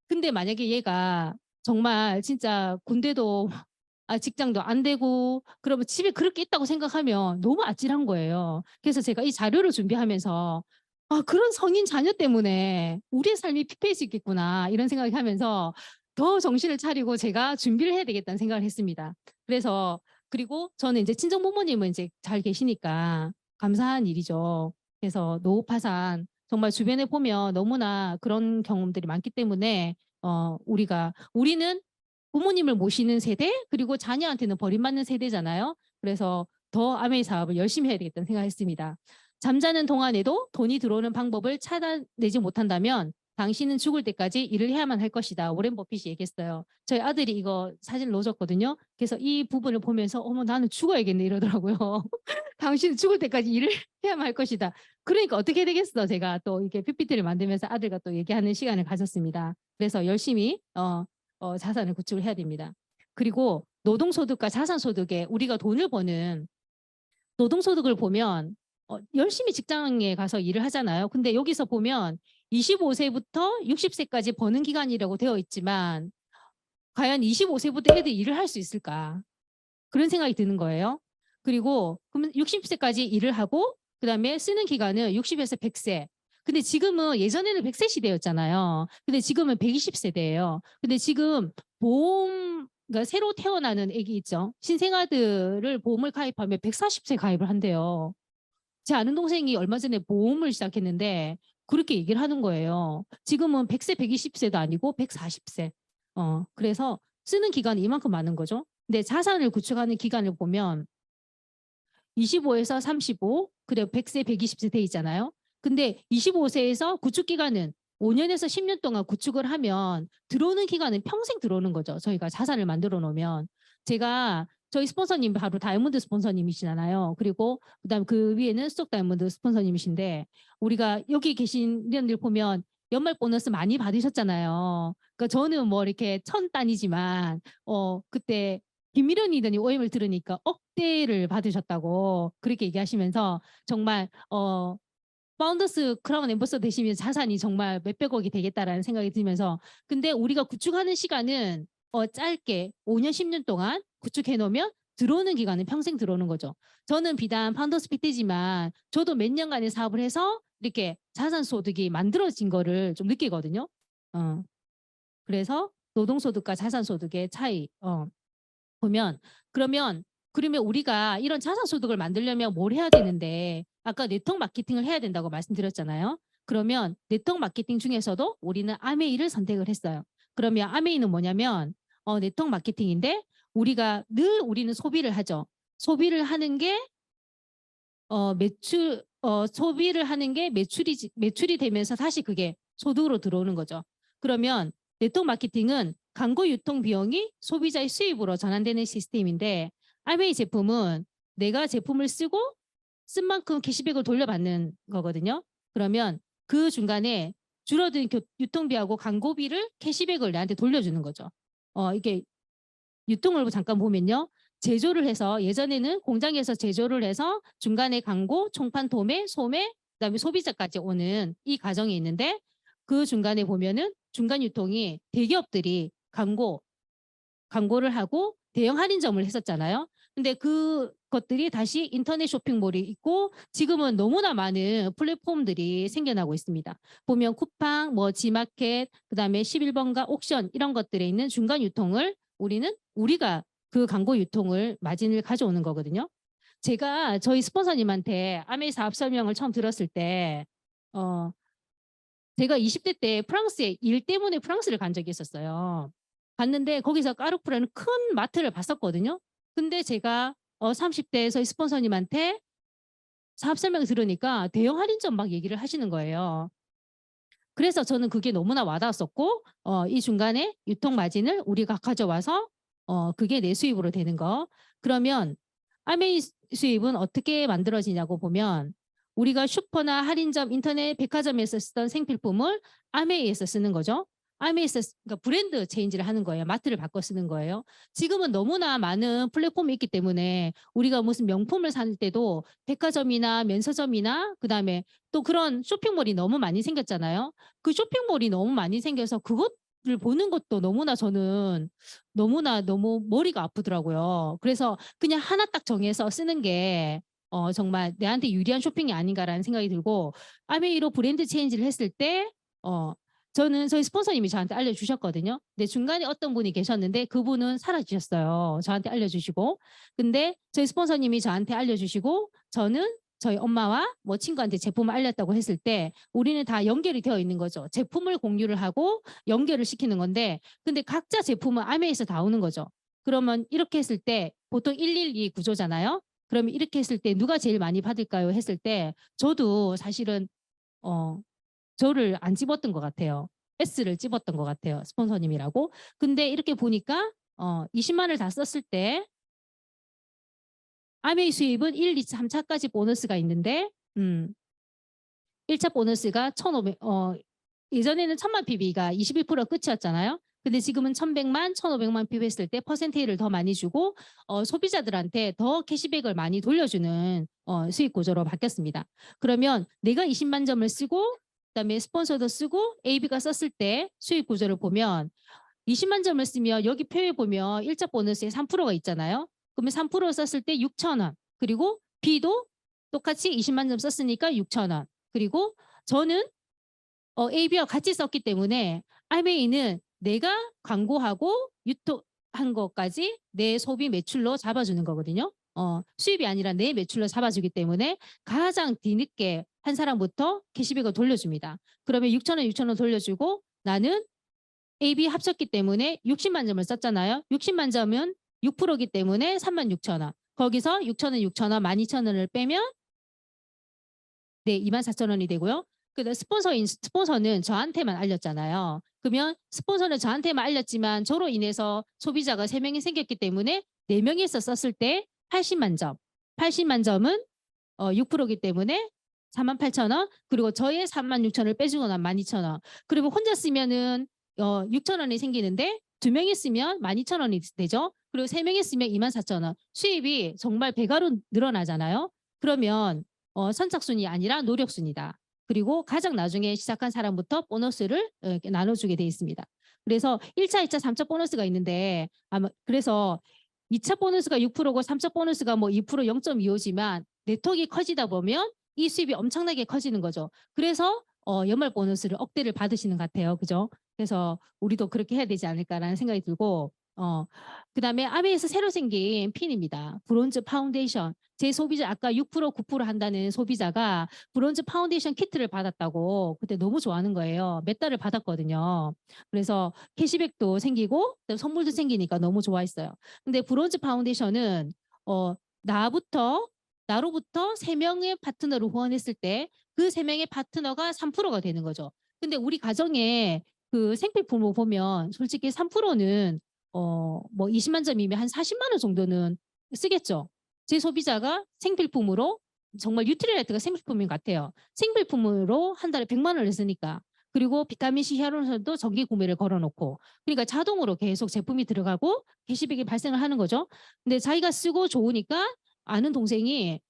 근데 만약에 얘가 정말 진짜 군대도 직장도 안 되고 그러면 집에 그렇게 있다고 생각하면 너무 아찔한 거예요. 그래서 제가 이 자료를 준비하면서 그런 성인 자녀 때문에 우리의 삶이 피폐해지겠구나 이런 생각을 하면서 더 정신을 차리고 제가 준비를 해야 되겠다는 생각을 했습니다. 그래서 그리고 저는 이제 친정 부모님은 이제 잘 계시니까 감사한 일이죠. 그래서 노후 파산 정말 주변에 보면 너무나 그런 경험들이 많기 때문에 우리는 부모님을 모시는 세대 그리고 자녀한테는 버림받는 세대잖아요. 그래서 더 아메이 사업을 열심히 해야 되겠다는 생각했습니다. 잠자는 동안에도 돈이 들어오는 방법을 찾아내지 못한다면 당신은 죽을 때까지 일을 해야만 할 것이다. 워렌 버핏이 얘기했어요. 저희 아들이 이거 사진을 넣어줬거든요. 그래서 이 부분을 보면서 어머 나는 죽어야겠네 이러더라고요. 당신은 죽을 때까지 일을 해야만 할 것이다. 그러니까 어떻게 되겠어. 제가 또 이렇게 PPT를 만들면서 아들과 또 얘기하는 시간을 가졌습니다. 그래서 열심히 자산을 구축을 해야 됩니다. 그리고 노동소득과 자산소득에 우리가 돈을 버는 노동소득을 보면 열심히 직장에 가서 일을 하잖아요. 근데 여기서 보면 25세부터 60세까지 버는 기간이라고 되어 있지만 과연 25세부터 애들이 일을 할 수 있을까? 그런 생각이 드는 거예요. 그리고 그러면 60세까지 일을 하고 그다음에 쓰는 기간은 60에서 100세. 근데 지금은 예전에는 100세 시대였잖아요. 근데 지금은 120세대예요. 근데 지금 그러니까 새로 태어나는 아기 있죠. 신생아들을 보험을 가입하면 140세 가입을 한대요. 제 아는 동생이 얼마 전에 보험을 시작했는데 그렇게 얘기를 하는 거예요. 지금은 100세, 120세도 아니고 140세. 그래서 쓰는 기간이 이만큼 많은 거죠. 근데 자산을 구축하는 기간을 보면 25에서 35, 그리고 100세, 120세 돼 있잖아요. 근데 25세에서 구축 기간은 5년에서 10년 동안 구축을 하면 들어오는 기간은 평생 들어오는 거죠. 저희가 자산을 만들어 놓으면. 제가 저희 스폰서님 바로 다이아몬드 스폰서님이시잖아요. 그리고 그다음 그 위에는 스톡 다이아몬드 스폰서님이신데 우리가 여기 계신 분들 보면 연말 보너스 많이 받으셨잖아요. 그러니까 저는 뭐 이렇게 천 단위지만 그때 김미련 리더님 OM을 들으니까 억대를 받으셨다고 그렇게 얘기하시면서 정말 파운더스 크라운 엠버서 되시면 자산이 정말 몇백억이 되겠다라는 생각이 들면서 근데 우리가 구축하는 시간은 짧게 5년 10년 동안 구축해 놓으면 들어오는 기간은 평생 들어오는 거죠. 저는 비단 파운더스 핏대지만 저도 몇 년간의 사업을 해서 이렇게 자산 소득이 만들어진 거를 좀 느끼거든요. 그래서 노동소득과 자산소득의 차이 보면 그러면 우리가 이런 자산소득을 만들려면 뭘 해야 되는데 아까 네트워크 마케팅을 해야 된다고 말씀드렸잖아요. 그러면 네트워크 마케팅 중에서도 우리는 아메이를 선택을 했어요. 그러면 아메이는 뭐냐면 네트워크 마케팅인데 우리는 소비를 하죠. 소비를 하는 게 소비를 하는 게 매출이 되면서 다시 그게 소득으로 들어오는 거죠. 그러면 네트워크 마케팅은 광고 유통 비용이 소비자의 수입으로 전환되는 시스템인데 아메이 제품은 내가 제품을 쓰고 쓴 만큼 캐시백을 돌려받는 거거든요. 그러면 그 중간에 줄어든 유통비하고 광고비를 캐시백을 나한테 돌려주는 거죠. 이게 유통을 잠깐 보면요. 제조를 해서 예전에는 공장에서 제조를 해서 중간에 광고, 총판 도매, 소매, 그다음에 소비자까지 오는 이 과정이 있는데 그 중간에 보면은 중간 유통이 대기업들이 광고를 하고 대형 할인점을 했었잖아요. 근데 그것들이 다시 인터넷 쇼핑몰이 있고 지금은 너무나 많은 플랫폼들이 생겨나고 있습니다. 보면 쿠팡, 뭐 지마켓, 그다음에 11번가 옥션 이런 것들에 있는 중간 유통을 우리가 그 광고 유통을 마진을 가져오는 거거든요. 제가 저희 스폰서님한테 아메이 사업 설명을 처음 들었을 때 제가 20대 때 프랑스에 일 때문에 프랑스를 간 적이 있었어요. 갔는데 거기서 까르푸라는 큰 마트를 봤었거든요. 근데 제가 30대에서 스폰서님한테 사업 설명을 들으니까 대형 할인점 막 얘기를 하시는 거예요. 그래서 저는 그게 너무나 와닿았었고 이 중간에 유통 마진을 우리가 가져와서 그게 내 수입으로 되는 거. 그러면 아메이 수입은 어떻게 만들어지냐고 보면 우리가 슈퍼나 할인점, 인터넷, 백화점에서 쓰던 생필품을 아메이에서 쓰는 거죠. 아메이에서 그러니까 브랜드 체인지를 하는 거예요. 마트를 바꿔 쓰는 거예요. 지금은 너무나 많은 플랫폼이 있기 때문에 우리가 무슨 명품을 살 때도 백화점이나 면서점이나 그다음에 또 그런 쇼핑몰이 너무 많이 생겼잖아요. 그 쇼핑몰이 너무 많이 생겨서 그것을 보는 것도 너무나 저는 너무나 너무 머리가 아프더라고요. 그래서 그냥 하나 딱 정해서 쓰는 게 정말 내한테 유리한 쇼핑이 아닌가라는 생각이 들고 아메이로 브랜드 체인지를 했을 때 저는 저희 스폰서님이 저한테 알려주셨거든요. 근데 중간에 어떤 분이 계셨는데 그분은 사라지셨어요. 저한테 알려주시고. 근데 저희 스폰서님이 저한테 알려주시고 저는 저희 엄마와 뭐 친구한테 제품을 알렸다고 했을 때 우리는 다 연결이 되어 있는 거죠. 제품을 공유를 하고 연결을 시키는 건데 근데 각자 제품은 아메에서 다 오는 거죠. 그러면 이렇게 했을 때 보통 112 구조잖아요. 그러면 이렇게 했을 때 누가 제일 많이 받을까요? 했을 때 저도 사실은 저를 안 집었던 것 같아요. S를 집었던 것 같아요. 스폰서님이라고. 근데 이렇게 보니까 20만을 다 썼을 때 아메이 수입은 1, 2, 3차까지 보너스가 있는데 1차 보너스가 1,500 예전에는 1,000만 PB가 21% 끝이었잖아요. 근데 지금은 1,100만, 1,500만 PB 했을 때 퍼센테이를 더 많이 주고 소비자들한테 더 캐시백을 많이 돌려주는 수익 구조로 바뀌었습니다. 그러면 내가 20만 점을 쓰고 그다음에 스폰서도 쓰고 AB가 썼을 때 수익 구조를 보면 20만 점을 쓰면 여기 표에 보면 1차 보너스에 3%가 있잖아요. 그러면 3% 썼을 때 6,000원. 그리고 B도 똑같이 20만 점 썼으니까 6,000원. 그리고 저는 AB와 같이 썼기 때문에 알메이는 내가 광고하고 유통한 것까지 내 소비 매출로 잡아주는 거거든요. 수입이 아니라 내 매출로 잡아주기 때문에 가장 뒤늦게 한 사람부터 캐시백을 돌려줍니다. 그러면 6,000원, 6,000원 돌려주고 나는 AB 합쳤기 때문에 60만 점을 썼잖아요. 60만 점은 6%이기 때문에 36,000원. 거기서 6,000원, 6,000원, 12,000원을 빼면 네, 24,000원이 되고요. 근데 스폰서는 저한테만 알렸잖아요. 그러면 스폰서는 저한테만 알렸지만 저로 인해서 소비자가 3명이 생겼기 때문에 4명이서 썼을 때 80만 점. 80만 점은 6%이기 때문에 48,000원. 그리고 저의 36,000원을 빼주고 난 12,000원. 그리고 혼자 쓰면은 6,000원이 생기는데 2명이 쓰면 12,000원이 되죠. 그리고 3명이 쓰면 24,000원. 수입이 정말 배가로 늘어나잖아요. 그러면 선착순이 아니라 노력순이다. 그리고 가장 나중에 시작한 사람부터 보너스를 이렇게 나눠주게 돼 있습니다. 그래서 1차, 2차, 3차 보너스가 있는데 아마 그래서 2차 보너스가 6%고 3차 보너스가 뭐 2%, 0.25지만 네트워크가 커지다 보면 이 수입이 엄청나게 커지는 거죠. 그래서 연말 보너스를 억대를 받으시는 것 같아요. 그죠? 그래서 우리도 그렇게 해야 되지 않을까라는 생각이 들고 그다음에 아메에서 새로 생긴 핀입니다. 브론즈 파운데이션. 제 소비자 아까 6% 9% 한다는 소비자가 브론즈 파운데이션 키트를 받았다고 그때 너무 좋아하는 거예요. 몇 달을 받았거든요. 그래서 캐시백도 생기고 선물도 생기니까 너무 좋아했어요. 근데 브론즈 파운데이션은 나로부터 3명의 파트너를 후원했을 때 그 3명의 파트너가 3%가 되는 거죠. 근데 우리 가정에 그 생필품을 보면 솔직히 3%는 뭐 20만 점이면 한 40만 원 정도는 쓰겠죠. 제 소비자가 생필품으로 정말 유틸라이트가 생필품인 것 같아요. 생필품으로 한 달에 100만 원을 쓰니까. 그리고 비타민C 히알루론산도 정기 구매를 걸어놓고 그러니까 자동으로 계속 제품이 들어가고 캐시백이 발생을 하는 거죠. 근데 자기가 쓰고 좋으니까 아는 동생이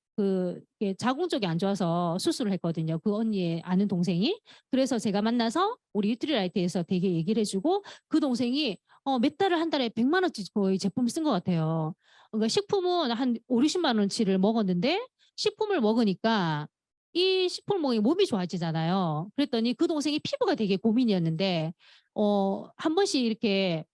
자궁 쪽이 안 좋아서 수술을 했거든요. 그 언니의 아는 동생이. 그래서 제가 만나서 우리 유트리라이트에서 되게 얘기를 해주고 그 동생이 몇 달을 한 달에 100만 원치 거의 제품을 쓴 것 같아요. 그러니까 식품은 한 5, 60만 원치를 먹었는데 식품을 먹으니까 이 식품을 먹으니 몸이 좋아지잖아요. 그랬더니 그 동생이 피부가 되게 고민이었는데 한 번씩 이렇게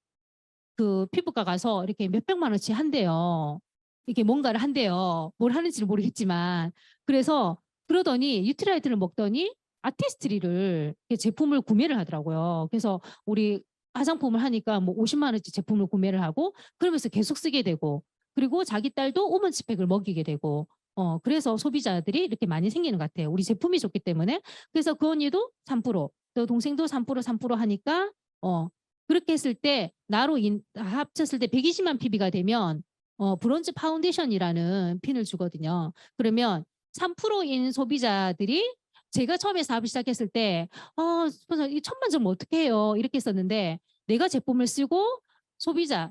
그 피부과 가서 이렇게 몇백만 원치 한대요. 이렇게 뭔가를 한대요. 뭘 하는지를 모르겠지만. 그래서 그러더니 유트라이트를 먹더니 아티스트리를 제품을 구매를 하더라고요. 그래서 우리 화장품을 하니까 뭐 50만 원치 제품을 구매를 하고 그러면서 계속 쓰게 되고 그리고 자기 딸도 오먼치팩을 먹이게 되고 그래서 소비자들이 이렇게 많이 생기는 것 같아요. 우리 제품이 좋기 때문에. 그래서 그 언니도 3%, 또 동생도 3% 하니까 그렇게 했을 때 나로 합쳤을 때 120만 PB가 되면 브론즈 파운데이션이라는 핀을 주거든요. 그러면 3%인 소비자들이 제가 처음에 사업을 시작했을 때 스폰서 이 1,000만 점 어떻게 해요? 이렇게 했었는데 내가 제품을 쓰고 소비자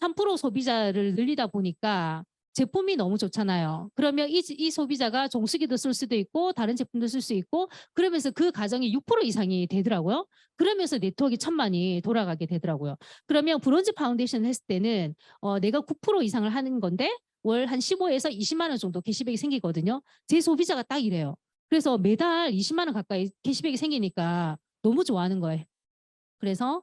3% 소비자를 늘리다 보니까 제품이 너무 좋잖아요. 그러면 이 소비자가 정수기도 쓸 수도 있고 다른 제품도 쓸 수 있고 그러면서 그 가정이 6% 이상이 되더라고요. 그러면서 네트워크 1,000만이 돌아가게 되더라고요. 그러면 브론즈 파운데이션 했을 때는 내가 9% 이상을 하는 건데 월 한 15에서 20만 원 정도 캐시백이 생기거든요. 제 소비자가 딱 이래요. 그래서 매달 20만 원 가까이 캐시백이 생기니까 너무 좋아하는 거예요. 그래서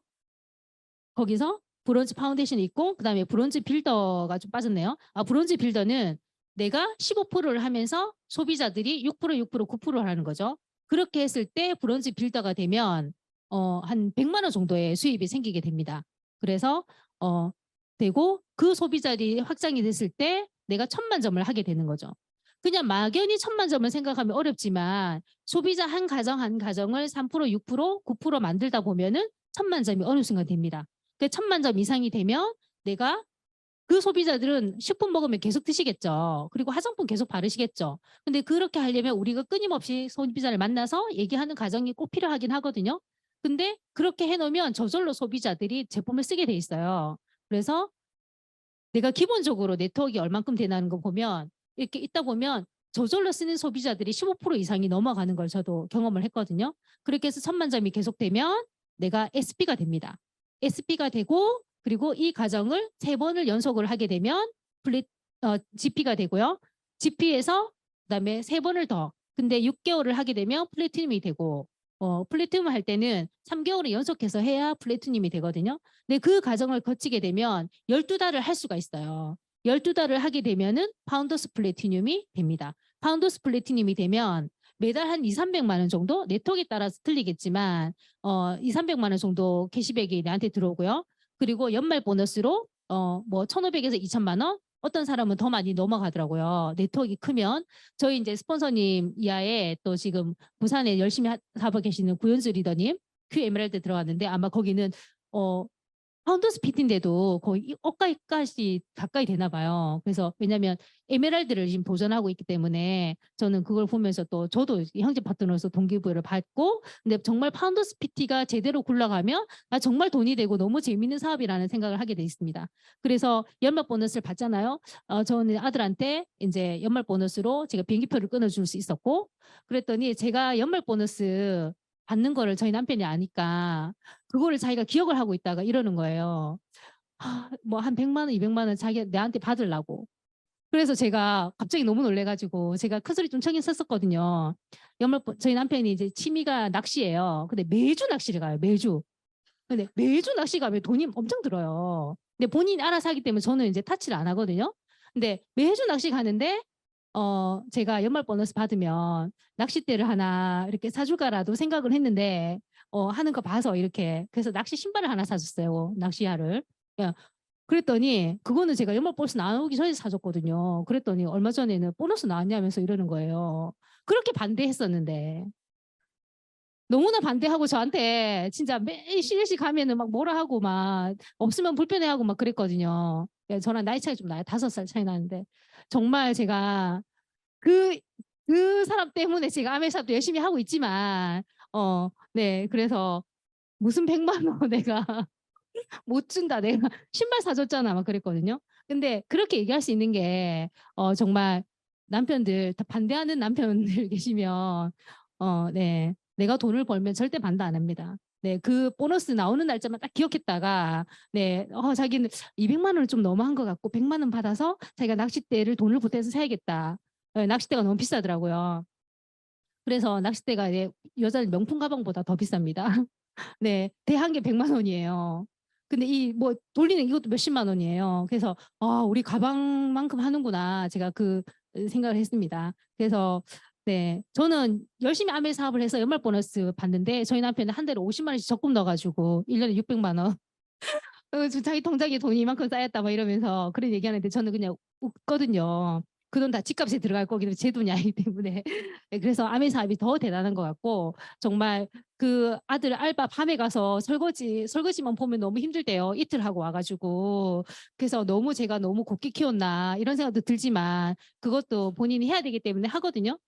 거기서 브론즈 파운데이션이 있고 그다음에 브론즈 빌더가 좀 빠졌네요. 브론즈 빌더는 내가 15%를 하면서 소비자들이 6%, 6%, 9%를 하는 거죠. 그렇게 했을 때 브론즈 빌더가 되면 한 100만 원 정도의 수입이 생기게 됩니다. 그래서 되고 그 소비자들이 확장이 됐을 때 내가 1000만 점을 하게 되는 거죠. 그냥 막연히 1000만 점을 생각하면 어렵지만 소비자 한 가정 한 가정을 3%, 6%, 9% 만들다 보면은 1000만 점이 어느 순간 됩니다. 그 1000만 점 이상이 되면 내가 그 소비자들은 식품 먹으면 계속 드시겠죠. 그리고 화장품 계속 바르시겠죠. 근데 그렇게 하려면 우리가 끊임없이 소비자를 만나서 얘기하는 과정이 꼭 필요하긴 하거든요. 근데 그렇게 해놓으면 저절로 소비자들이 제품을 쓰게 돼 있어요. 그래서 내가 기본적으로 네트워크가 얼만큼 되나는 거 보면 이렇게 있다 보면 저절로 쓰는 소비자들이 15% 이상이 넘어가는 걸 저도 경험을 했거든요. 그렇게 해서 1000만 점이 계속되면 내가 SP가 됩니다. SP가 되고 그리고 이 과정을 3번을 연속을 하게 되면 GP가 되고요. GP에서 그다음에 3번을 더. 근데 6개월을 하게 되면 플래티늄이 되고 플래티늄 할 때는 3개월을 연속해서 해야 플래티늄이 되거든요. 근데 그 과정을 거치게 되면 12달을 할 수가 있어요. 12달을 하게 되면은 파운더스 플래티늄이 됩니다. 파운더스 플래티늄이 되면 매달 한 2, 300만 원 정도 네트워크에 따라서 틀리겠지만 2, 300만 원 정도 캐시백이 나한테 들어오고요. 그리고 연말 보너스로 뭐 1,500에서 2,000만 원 어떤 사람은 더 많이 넘어가더라고요. 네트워크가 크면 저희 이제 스폰서님 이하에 또 지금 부산에 열심히 하고 계시는 구현수 리더님 큐 에메랄드 들어갔는데 아마 거기는 파운더스 PT인데도 거의 억까지 가까이 되나 봐요. 그래서 왜냐하면 에메랄드를 지금 도전하고 있기 때문에 저는 그걸 보면서 또 저도 형제 파트너로서 동기부여를 받고 근데 정말 파운더스 PT가 제대로 굴러가면 정말 돈이 되고 너무 재밌는 사업이라는 생각을 하게 돼 있습니다. 그래서 연말 보너스를 받잖아요. 저는 아들한테 이제 연말 보너스로 제가 비행기표를 끊어줄 수 있었고 그랬더니 제가 연말 보너스 받는 거를 저희 남편이 아니까 그거를 자기가 기억을 하고 있다가 이러는 거예요. 뭐 한 100만 원, 200만 원 자기 내한테 받으려고. 그래서 제가 갑자기 너무 놀래가지고 제가 큰 소리 좀 청해 썼었거든요. 저희 남편이 이제 취미가 낚시예요. 근데 매주 낚시를 가요. 매주. 근데 매주 낚시 가면 돈이 엄청 들어요. 근데 본인이 알아서 하기 때문에 저는 이제 타치를 안 하거든요. 근데 매주 낚시 가는데 제가 연말 보너스 받으면 낚싯대를 하나 이렇게 사줄까라도 생각을 했는데 하는 거 봐서 이렇게 그래서 낚시 신발을 하나 사줬어요. 낚시화를. 야, 그랬더니 그거는 제가 연말 보너스 나오기 전에 사줬거든요. 그랬더니 얼마 전에는 보너스 나왔냐면서 이러는 거예요. 그렇게 반대했었는데 너무나 반대하고 저한테 진짜 매일 실시 가면은 막 뭐라 하고 막 없으면 불편해하고 막 그랬거든요. 저랑 나이 차이 좀 나요. 5살 차이 나는데 정말 제가 그 사람 때문에 제가 아메샵도 열심히 하고 있지만 네 그래서 무슨 100만 원 내가 못 준다 내가 신발 사줬잖아 막 그랬거든요. 근데 그렇게 얘기할 수 있는 게 정말 남편들 다 반대하는 남편들 계시면 네 내가 돈을 벌면 절대 반대 안 합니다. 네, 그 보너스 나오는 날짜만 딱 기억했다가 네, 자기는 200만 원을 좀 너무 한 것 같고 100만 원 받아서 자기가 낚싯대를 돈을 보태서 사야겠다. 네, 낚싯대가 너무 비싸더라고요. 그래서 낚싯대가 여자 명품 가방보다 더 비쌉니다. 네, 대 한 개 100만 원이에요. 근데 이 뭐 돌리는 이것도 몇십만 원이에요. 그래서 우리 가방만큼 하는구나. 제가 그 생각을 했습니다. 그래서 네, 저는 열심히 아메 사업을 해서 연말 보너스 받는데 저희 남편은 한 달에 50만 원씩 적금 넣어가지고 1년에 600만 원. 자기 통장에 돈이 이만큼 쌓였다 막 이러면서 그런 얘기하는데 저는 그냥 웃거든요. 그 돈 다 집값에 들어갈 거기 때문에 제 돈이 아니기 때문에 네, 그래서 아메 사업이 더 대단한 것 같고 정말 그 아들 알바 밤에 가서 설거지만 보면 너무 힘들대요. 이틀 하고 와가지고 그래서 너무 제가 너무 곱게 키웠나 이런 생각도 들지만 그것도 본인이 해야 되기 때문에 하거든요.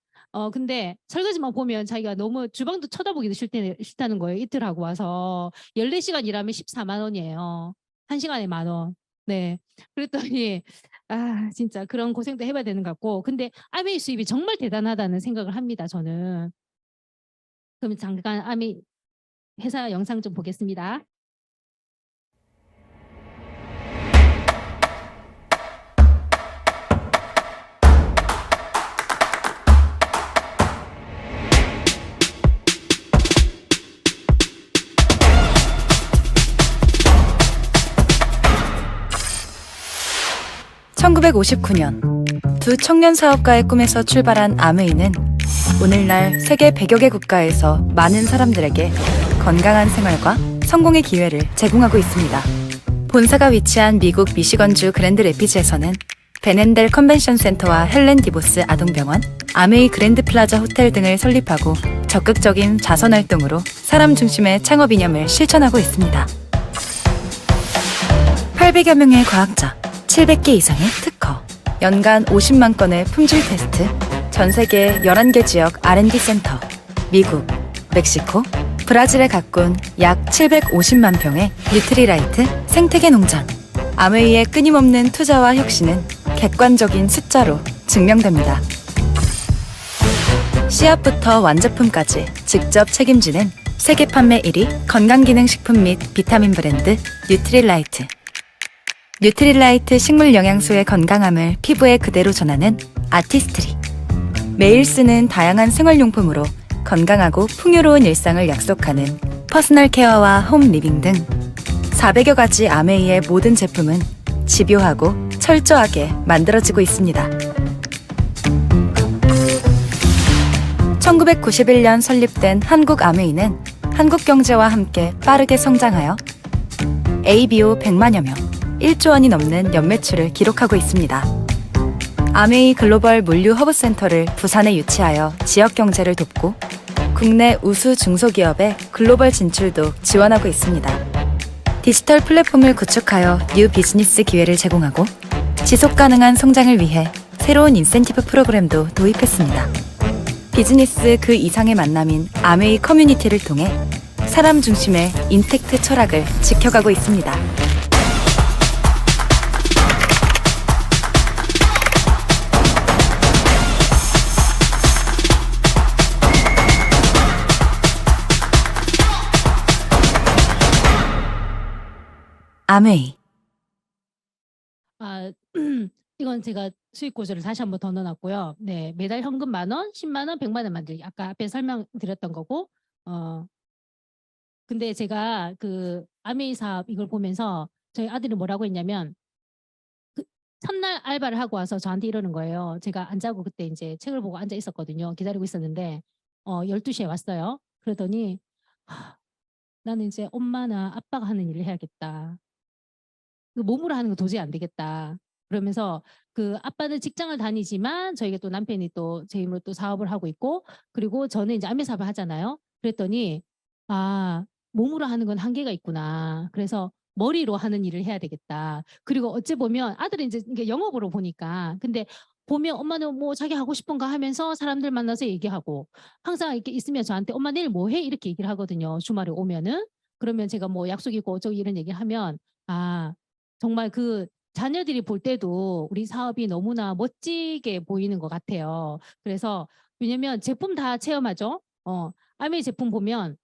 근데 설거지만 보면 자기가 너무 주방도 쳐다보기도 싫다는 거예요. 이틀 하고 와서 14시간 일하면 14만 원이에요. 1시간에 10,000원. 네. 그랬더니 진짜 그런 고생도 해봐야 되는 것 같고 근데 아메이 수입이 정말 대단하다는 생각을 합니다. 저는. 그럼 잠깐 아메이 회사 영상 좀 보겠습니다. (1959년) 두 청년 사업가의 꿈에서 출발한 아메이는 오늘날 세계 100여 개 국가에서 많은 사람들에게 건강한 생활과 성공의 기회를 제공하고 있습니다. 본사가 위치한 미국 미시건주 그랜드 레피즈에서는 베넨델 컨벤션 센터와 헬렌 디보스 아동병원, 아메이 그랜드 플라자 호텔 등을 설립하고 적극적인 자선 활동으로 사람 중심의 창업 이념을 실천하고 있습니다. 800여 명의 과학자, 700개 이상의 특허, 연간 50만 건의 품질 테스트, 전 세계 11개 지역 R&D 센터, 미국, 멕시코, 브라질에 가꾼 약 750만 평의 뉴트리라이트 생태계 농장. 아메이의 끊임없는 투자와 혁신은 객관적인 숫자로 증명됩니다. 씨앗부터 완제품까지 직접 책임지는 세계 판매 1위 건강기능식품 및 비타민 브랜드 뉴트리라이트. 뉴트리라이트 식물 영양소의 건강함을 피부에 그대로 전하는 아티스트리. 매일 쓰는 다양한 생활용품으로 건강하고 풍요로운 일상을 약속하는 퍼스널 케어와 홈 리빙 등 400여 가지 아메이의 모든 제품은 집요하고 철저하게 만들어지고 있습니다. 1991년 설립된 한국 아메이는 한국 경제와 함께 빠르게 성장하여 ABO 100만여 명, 1조 원이 넘는 연매출을 기록하고 있습니다. 아메이 글로벌 물류 허브센터를 부산에 유치하여 지역 경제를 돕고 국내 우수 중소기업의 글로벌 진출도 지원하고 있습니다. 디지털 플랫폼을 구축하여 뉴 비즈니스 기회를 제공하고 지속 가능한 성장을 위해 새로운 인센티브 프로그램도 도입했습니다. 비즈니스 그 이상의 만남인 아메이 커뮤니티를 통해 사람 중심의 인텍트 철학을 지켜가고 있습니다. 아메이. 이건 제가 수익 구조를 다시 한번 더 넣어놨고요. 네, 매달 현금 10,000원, 100,000원, 100만 원 만들기. 아까 앞에 설명드렸던 거고, 근데 제가 그 아메이 사업 이걸 보면서 저희 아들이 뭐라고 했냐면, 그 첫날 알바를 하고 와서 저한테 이러는 거예요. 제가 안 자고 그때 이제 책을 보고 앉아 있었거든요. 기다리고 있었는데, 12시에 왔어요. 그러더니, 나는 이제 엄마나 아빠가 하는 일을 해야겠다. 그 몸으로 하는 거 도저히 안 되겠다. 그러면서 그 아빠는 직장을 다니지만 저희가 또 남편이 또 제 힘으로 또 사업을 하고 있고 그리고 저는 이제 안매 사업을 하잖아요. 그랬더니 아, 몸으로 하는 건 한계가 있구나. 그래서 머리로 하는 일을 해야 되겠다. 그리고 어찌 보면 아들은 이제 이게 영업으로 보니까 근데 보면 엄마는 뭐 자기 하고 싶은 거 하면서 사람들 만나서 얘기하고 항상 이렇게 있으면 저한테 엄마 내일 뭐 해? 이렇게 얘기를 하거든요. 주말에 오면은. 그러면 제가 뭐 약속 있고 어쩌고 이런 얘기 하면 아, 정말 그 자녀들이 볼 때도 우리 사업이 너무나 멋지게 보이는 것 같아요. 그래서 왜냐면 제품 다 체험하죠. 아메이 제품 보면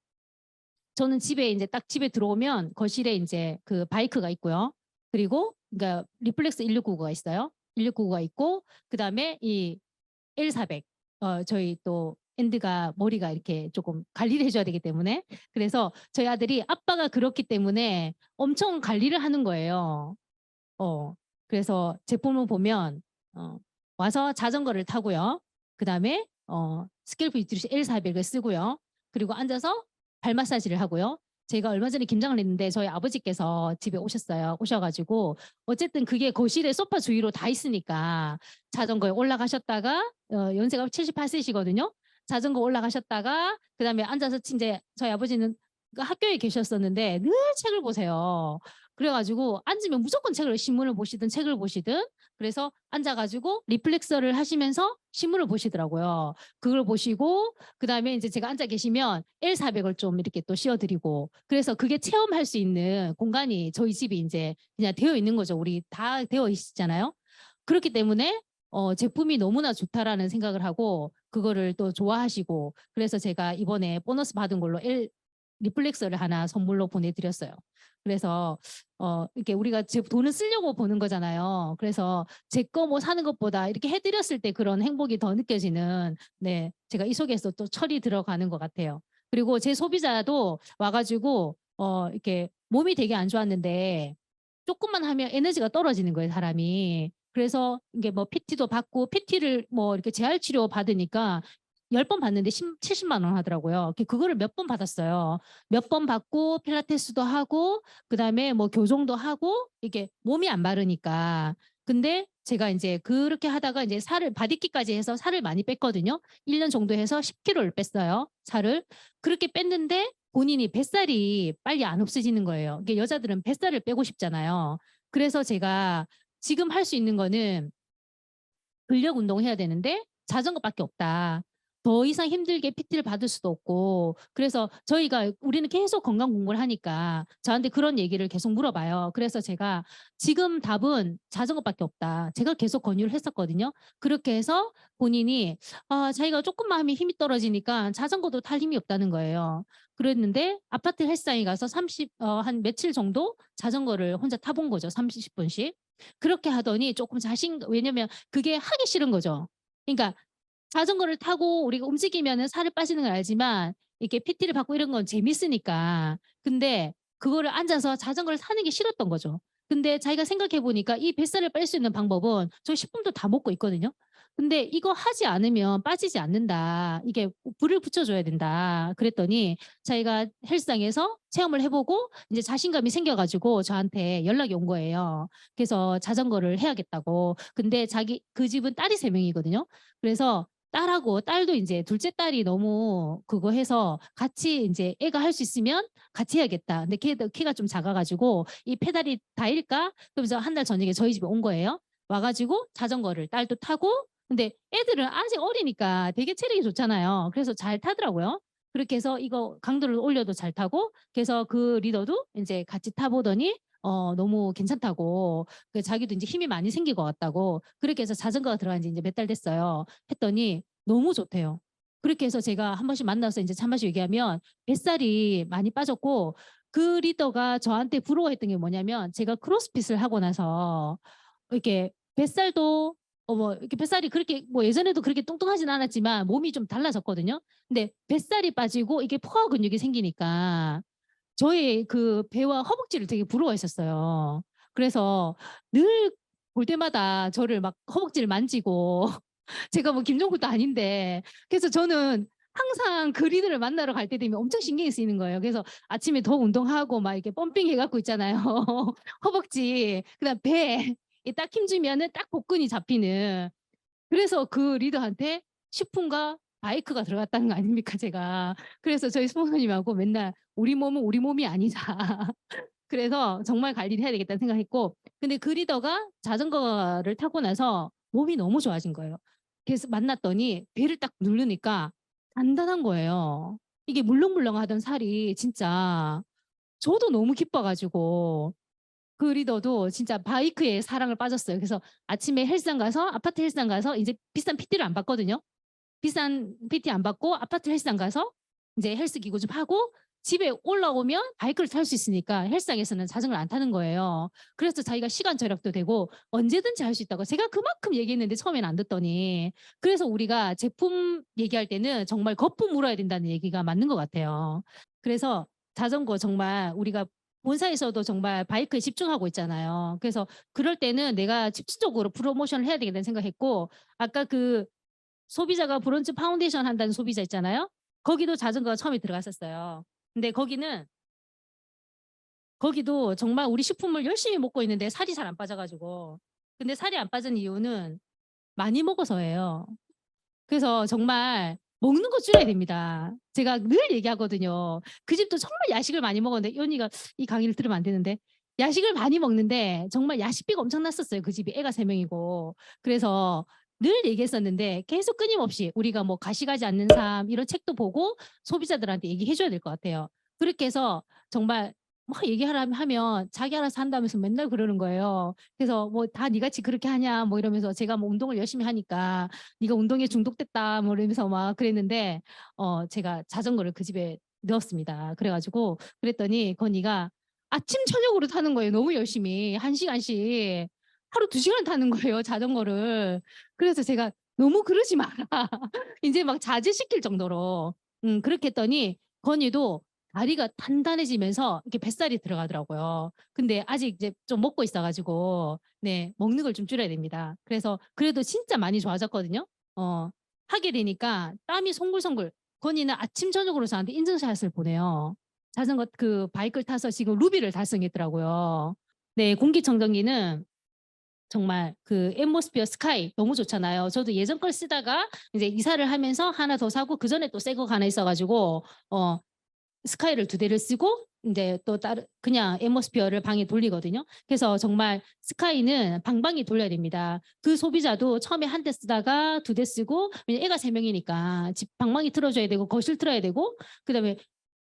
저는 집에 이제 딱 집에 들어오면 거실에 이제 그 바이크가 있고요. 그리고 그러니까 리플렉스 1699가 있어요. 1699가 있고 그다음에 이 L400 저희 또 앤드가 머리가 이렇게 조금 관리를 해줘야 되기 때문에 그래서 저희 아들이 아빠가 그렇기 때문에 엄청 관리를 하는 거예요. 그래서 제품을 보면 와서 자전거를 타고요. 그다음에 스캘프 유트리시 L400을 쓰고요. 그리고 앉아서 발 마사지를 하고요. 제가 얼마 전에 김장을 했는데 저희 아버지께서 집에 오셨어요. 오셔가지고 어쨌든 그게 거실에 소파 주위로 다 있으니까 자전거에 올라가셨다가 연세가 78세시거든요. 자전거 올라가셨다가 그다음에 앉아서 이제 저희 아버지는 그 학교에 계셨었는데 늘 책을 보세요. 그래가지고 앉으면 무조건 신문을 보시든 책을 보시든 그래서 앉아가지고 리플렉서를 하시면서 신문을 보시더라고요. 그걸 보시고 그다음에 이제 제가 앉아 계시면 L400을 좀 이렇게 또 씌워드리고 그래서 그게 체험할 수 있는 공간이 저희 집이 이제 그냥 되어 있는 거죠. 우리 다 되어 있잖아요. 그렇기 때문에 제품이 너무나 좋다라는 생각을 하고 그거를 또 좋아하시고 그래서 제가 이번에 보너스 받은 걸로 리플렉서를 하나 선물로 보내드렸어요. 그래서 이렇게 우리가 제 돈을 쓰려고 보는 거잖아요. 그래서 제 거 뭐 사는 것보다 이렇게 해드렸을 때 그런 행복이 더 느껴지는 네 제가 이 속에서 또 철이 들어가는 것 같아요. 그리고 제 소비자도 와가지고 이렇게 몸이 되게 안 좋았는데 조금만 하면 에너지가 떨어지는 거예요, 사람이. 그래서 이게 뭐 PT도 받고 PT를 뭐 이렇게 재활 치료 받으니까 10번 받는데 70만 원 하더라고요. 그거를 몇 번 받았어요. 몇 번 받고 필라테스도 하고 그다음에 뭐 교정도 하고 이게 몸이 안 마르니까. 근데 제가 이제 그렇게 하다가 이제 살을 바디기까지 해서 살을 많이 뺐거든요. 1년 정도 해서 10kg를 뺐어요. 살을. 그렇게 뺐는데 본인이 뱃살이 빨리 안 없어지는 거예요. 이게 여자들은 뱃살을 빼고 싶잖아요. 그래서 제가 지금 할 수 있는 거는 근력 운동해야 되는데 자전거밖에 없다. 더 이상 힘들게 PT를 받을 수도 없고 그래서 우리는 계속 건강 공부를 하니까 저한테 그런 얘기를 계속 물어봐요. 그래서 제가 지금 답은 자전거밖에 없다. 제가 계속 권유를 했었거든요. 그렇게 해서 본인이 자기가 조금만 하면 힘이 떨어지니까 자전거도 탈 힘이 없다는 거예요. 그랬는데 아파트 헬스장에 가서 한 며칠 정도 자전거를 혼자 타본 거죠. 30분씩. 그렇게 하더니 조금 왜냐면 그게 하기 싫은 거죠. 그러니까 자전거를 타고 우리가 움직이면은 살이 빠지는 걸 알지만 이렇게 PT를 받고 이런 건 재밌으니까. 근데 그거를 앉아서 자전거를 타는 게 싫었던 거죠. 근데 자기가 생각해 보니까 이 뱃살을 뺄 수 있는 방법은 저 식품도 다 먹고 있거든요. 근데 이거 하지 않으면 빠지지 않는다. 이게 불을 붙여줘야 된다. 그랬더니 자기가 헬스장에서 체험을 해보고 이제 자신감이 생겨가지고 저한테 연락이 온 거예요. 그래서 자전거를 해야겠다고. 근데 그 집은 딸이 3명이거든요. 그래서 딸도 이제 둘째 딸이 너무 그거 해서 같이 이제 애가 할 수 있으면 같이 해야겠다. 근데 키가 좀 작아가지고 이 페달이 닿을까? 그러면서 한 달 저녁에 저희 집에 온 거예요. 와가지고 자전거를 딸도 타고 근데 애들은 아직 어리니까 되게 체력이 좋잖아요. 그래서 잘 타더라고요. 그렇게 해서 이거 강도를 올려도 잘 타고 그래서 그 리더도 이제 같이 타보더니 너무 괜찮다고 자기도 이제 힘이 많이 생길 것 같다고 그렇게 해서 자전거가 들어간 지 이제 몇 달 됐어요. 했더니 너무 좋대요. 그렇게 해서 제가 한 번씩 만나서 이제 한 번씩 얘기하면 뱃살이 많이 빠졌고 그 리더가 저한테 부러워했던 게 뭐냐면 제가 크로스핏을 하고 나서 이렇게 뱃살도 뭐 이렇게 뱃살이 그렇게 뭐 예전에도 그렇게 뚱뚱하진 않았지만 몸이 좀 달라졌거든요. 근데 뱃살이 빠지고 이게 포화 근육이 생기니까 저의 그 배와 허벅지를 되게 부러워했었어요. 그래서 늘 볼 때마다 저를 막 허벅지를 만지고 제가 뭐 김종국도 아닌데 그래서 저는 항상 그 리더를 만나러 갈 때 되면 엄청 신경이 쓰이는 거예요. 그래서 아침에 더 운동하고 막 이렇게 펌핑 해갖고 있잖아요. 허벅지, 그다음 배, 딱 힘주면은 딱 복근이 잡히는. 그래서 그 리더한테 식품과 바이크가 들어갔다는 거 아닙니까, 제가. 그래서 저희 스폰서님하고 맨날 우리 몸은 우리 몸이 아니다. 그래서 정말 관리를 해야 되겠다는 생각했고, 근데 그 리더가 자전거를 타고 나서 몸이 너무 좋아진 거예요. 그래서 만났더니 배를 딱 누르니까 단단한 거예요. 이게 물렁물렁 하던 살이 진짜 저도 너무 기뻐가지고 그 리더도 진짜 바이크에 사랑을 빠졌어요. 그래서 아침에 아파트 헬스장 가서 이제 비싼 PT를 안 받거든요. 비싼 PT 안 받고 아파트 헬스장 가서 이제 헬스 기구 좀 하고 집에 올라오면 바이크를 탈 수 있으니까 헬스장에서는 자전거를 안 타는 거예요. 그래서 자기가 시간 절약도 되고 언제든지 할 수 있다고 제가 그만큼 얘기했는데 처음에는 안 듣더니 그래서 우리가 제품 얘기할 때는 정말 거품 물어야 된다는 얘기가 맞는 것 같아요. 그래서 자전거 정말 우리가 본사에서도 정말 바이크에 집중하고 있잖아요. 그래서 그럴 때는 내가 집중적으로 프로모션을 해야 되겠다는 생각했고 아까 그 소비자가 브론즈 파운데이션 한다는 소비자 있잖아요. 거기도 자전거가 처음에 들어갔었어요. 근데 거기도 정말 우리 식품을 열심히 먹고 있는데 살이 잘 안 빠져가지고. 근데 살이 안 빠진 이유는 많이 먹어서예요. 그래서 정말 먹는 거 줄여야 됩니다. 제가 늘 얘기하거든요. 그 집도 정말 야식을 많이 먹었는데 이 언니가 이 강의를 들으면 안 되는데 야식을 많이 먹는데 정말 야식비가 엄청났었어요. 그 집이 애가 3명이고. 그래서 늘 얘기했었는데 계속 끊임없이 우리가 뭐 가시가지 않는 삶 이런 책도 보고 소비자들한테 얘기해 줘야 될 것 같아요. 그렇게 해서 정말 뭐 얘기하라 하면 자기 알아서 한다면서 맨날 그러는 거예요. 그래서 뭐 다 니같이 그렇게 하냐 뭐 이러면서 제가 뭐 운동을 열심히 하니까 네가 운동에 중독됐다 뭐 이러면서 막 그랬는데 제가 자전거를 그 집에 넣었습니다. 그래가지고 그랬더니 건이가 아침 저녁으로 타는 거예요. 너무 열심히 1시간씩 하루 2시간 타는 거예요. 자전거를. 그래서 제가 너무 그러지 마라. 이제 막 자제시킬 정도로 그렇게 했더니 건이도 다리가 단단해지면서 이렇게 뱃살이 들어가더라고요. 근데 아직 이제 좀 먹고 있어가지고 네 먹는 걸 좀 줄여야 됩니다. 그래서 그래도 진짜 많이 좋아졌거든요. 하게 되니까 땀이 송글송글. 건이는 아침 저녁으로 저한테 인증샷을 보내요. 자전거 그 바이크를 타서 지금 루비를 달성했더라고요. 네, 공기청정기는 정말 그 앰모스피어 스카이 너무 좋잖아요. 저도 예전 걸 쓰다가 이제 이사를 하면서 하나 더 사고 그전에 또 새 거가 하나 있어가지고 스카이를 2대를 쓰고 이제 또 다른 그냥 앰모스피어를 방에 돌리거든요. 그래서 정말 스카이는 방방이 돌려야 됩니다. 그 소비자도 처음에 한 대 쓰다가 2대 쓰고 왜냐면 애가 3명이니까 집 방망이 틀어줘야 되고 거실 틀어야 되고 그다음에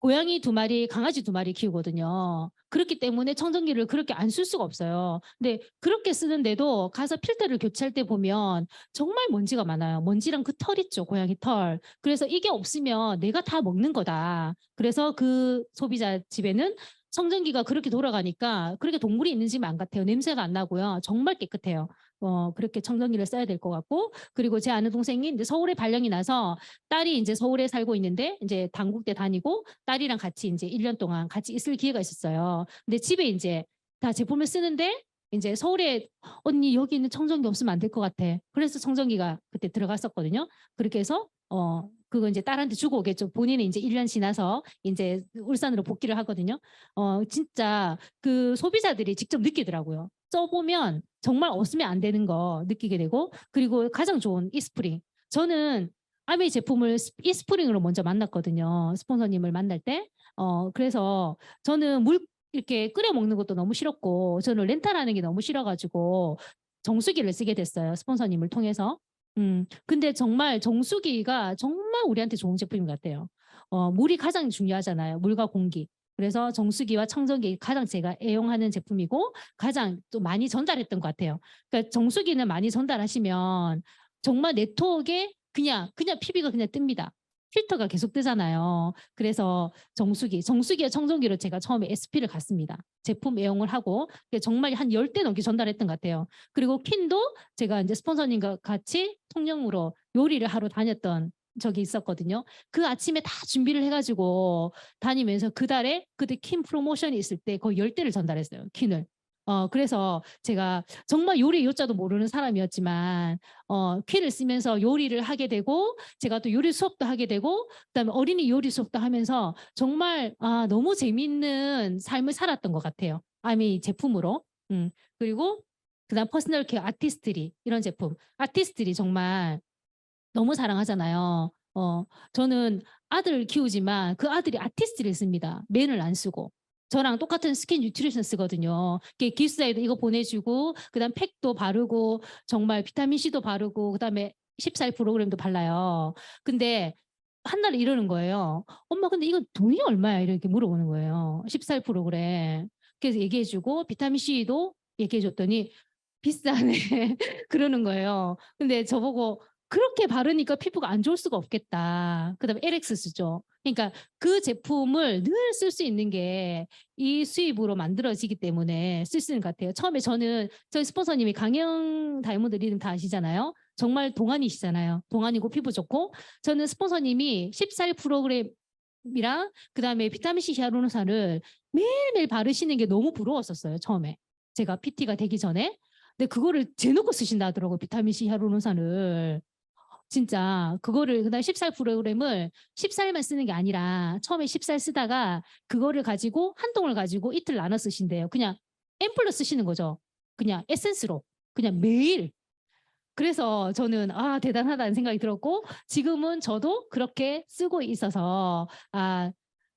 고양이 2마리, 강아지 2마리 키우거든요. 그렇기 때문에 청정기를 그렇게 안 쓸 수가 없어요. 근데 그렇게 쓰는데도 가서 필터를 교체할 때 보면 정말 먼지가 많아요. 먼지랑 그 털 있죠, 고양이 털. 그래서 이게 없으면 내가 다 먹는 거다. 그래서 그 소비자 집에는 청정기가 그렇게 돌아가니까 그렇게 동물이 있는 집 안 같아요. 냄새가 안 나고요. 정말 깨끗해요. 그렇게 청정기를 써야 될 것 같고 그리고 제 아는 동생이 이제 서울에 발령이 나서 딸이 이제 서울에 살고 있는데 이제 단국대 다니고 딸이랑 같이 이제 1년 동안 같이 있을 기회가 있었어요. 근데 집에 이제 다 제품을 쓰는데 이제 서울에 언니 여기 있는 청정기 없으면 안 될 것 같아. 그래서 청정기가 그때 들어갔었거든요. 그렇게 해서 그거 이제 딸한테 주고 오겠죠. 본인이 이제 1년 지나서 이제 울산으로 복귀를 하거든요. 진짜 그 소비자들이 직접 느끼더라고요. 써보면 정말 없으면 안 되는 거 느끼게 되고 그리고 가장 좋은 이스프링. 저는 아메이 제품을 이스프링으로 먼저 만났거든요. 스폰서님을 만날 때. 그래서 저는 물 이렇게 끓여 먹는 것도 너무 싫었고 저는 렌탈하는 게 너무 싫어가지고 정수기를 쓰게 됐어요. 스폰서님을 통해서. 근데 정말 정수기가 정말 우리한테 좋은 제품인 것 같아요. 물이 가장 중요하잖아요. 물과 공기. 그래서 정수기와 청정기 가장 제가 애용하는 제품이고 가장 또 많이 전달했던 것 같아요. 그러니까 정수기는 많이 전달하시면 정말 네트워크에 그냥 PB가 그냥 뜹니다. 필터가 계속 뜨잖아요. 그래서 정수기와 청정기로 제가 처음에 SP를 갔습니다. 제품 애용을 하고 정말 한 10대 넘게 전달했던 것 같아요. 그리고 퀸도 제가 이제 스폰서님과 같이 통영으로 요리를 하러 다녔던 적이 있었거든요. 그 아침에 다 준비를 해가지고 다니면서 그 달에 그때 퀸 프로모션이 있을 때 거의 10대를 전달했어요. 퀸을. 그래서 제가 정말 요리 요자도 모르는 사람이었지만 퀸을 쓰면서 요리를 하게 되고 제가 또 요리 수업도 하게 되고 그다음에 어린이 요리 수업도 하면서 정말 너무 재미있는 삶을 살았던 것 같아요. 아미 제품으로. 그리고 그다음 퍼스널 케어 아티스트리 이런 제품. 아티스트리 정말 너무 사랑하잖아요. 저는 아들을 키우지만 그 아들이 아티스트를 씁니다. 맨을 안 쓰고. 저랑 똑같은 스킨 뉴트리션 쓰거든요. 기숙사에도 이거 보내주고 그다음 팩도 바르고 정말 비타민 C도 바르고 그다음에 14일 프로그램도 발라요. 근데 한 날에 이러는 거예요. 엄마 근데 이거 돈이 얼마야? 이렇게 물어보는 거예요. 14일 프로그램. 그래서 얘기해주고 비타민 C도 얘기해줬더니 비싸네. 그러는 거예요. 근데 저보고 그렇게 바르니까 피부가 안 좋을 수가 없겠다. 그다음에 LX 쓰죠. 그러니까 그 제품을 늘 쓸 수 있는 게 이 수입으로 만들어지기 때문에 쓸 수 있는 것 같아요. 처음에 저희 스폰서님이 강영 다이아몬드 리듬 다 아시잖아요. 정말 동안이시잖아요. 동안이고 피부 좋고 저는 스폰서님이 14일 프로그램이랑 그다음에 비타민C 히아루론산을 매일매일 바르시는 게 너무 부러웠었어요. 처음에. 제가 PT가 되기 전에. 근데 그거를 재놓고 쓰신다 하더라고요. 비타민C 히아루론산을. 진짜 그거를 그다음 14일 프로그램을 14일만 쓰는 게 아니라 처음에 14일 쓰다가 그거를 가지고 한 통을 가지고 이틀 나눠 쓰신대요. 그냥 앰플로 쓰시는 거죠. 그냥 에센스로. 그냥 매일. 그래서 저는 대단하다는 생각이 들었고 지금은 저도 그렇게 쓰고 있어서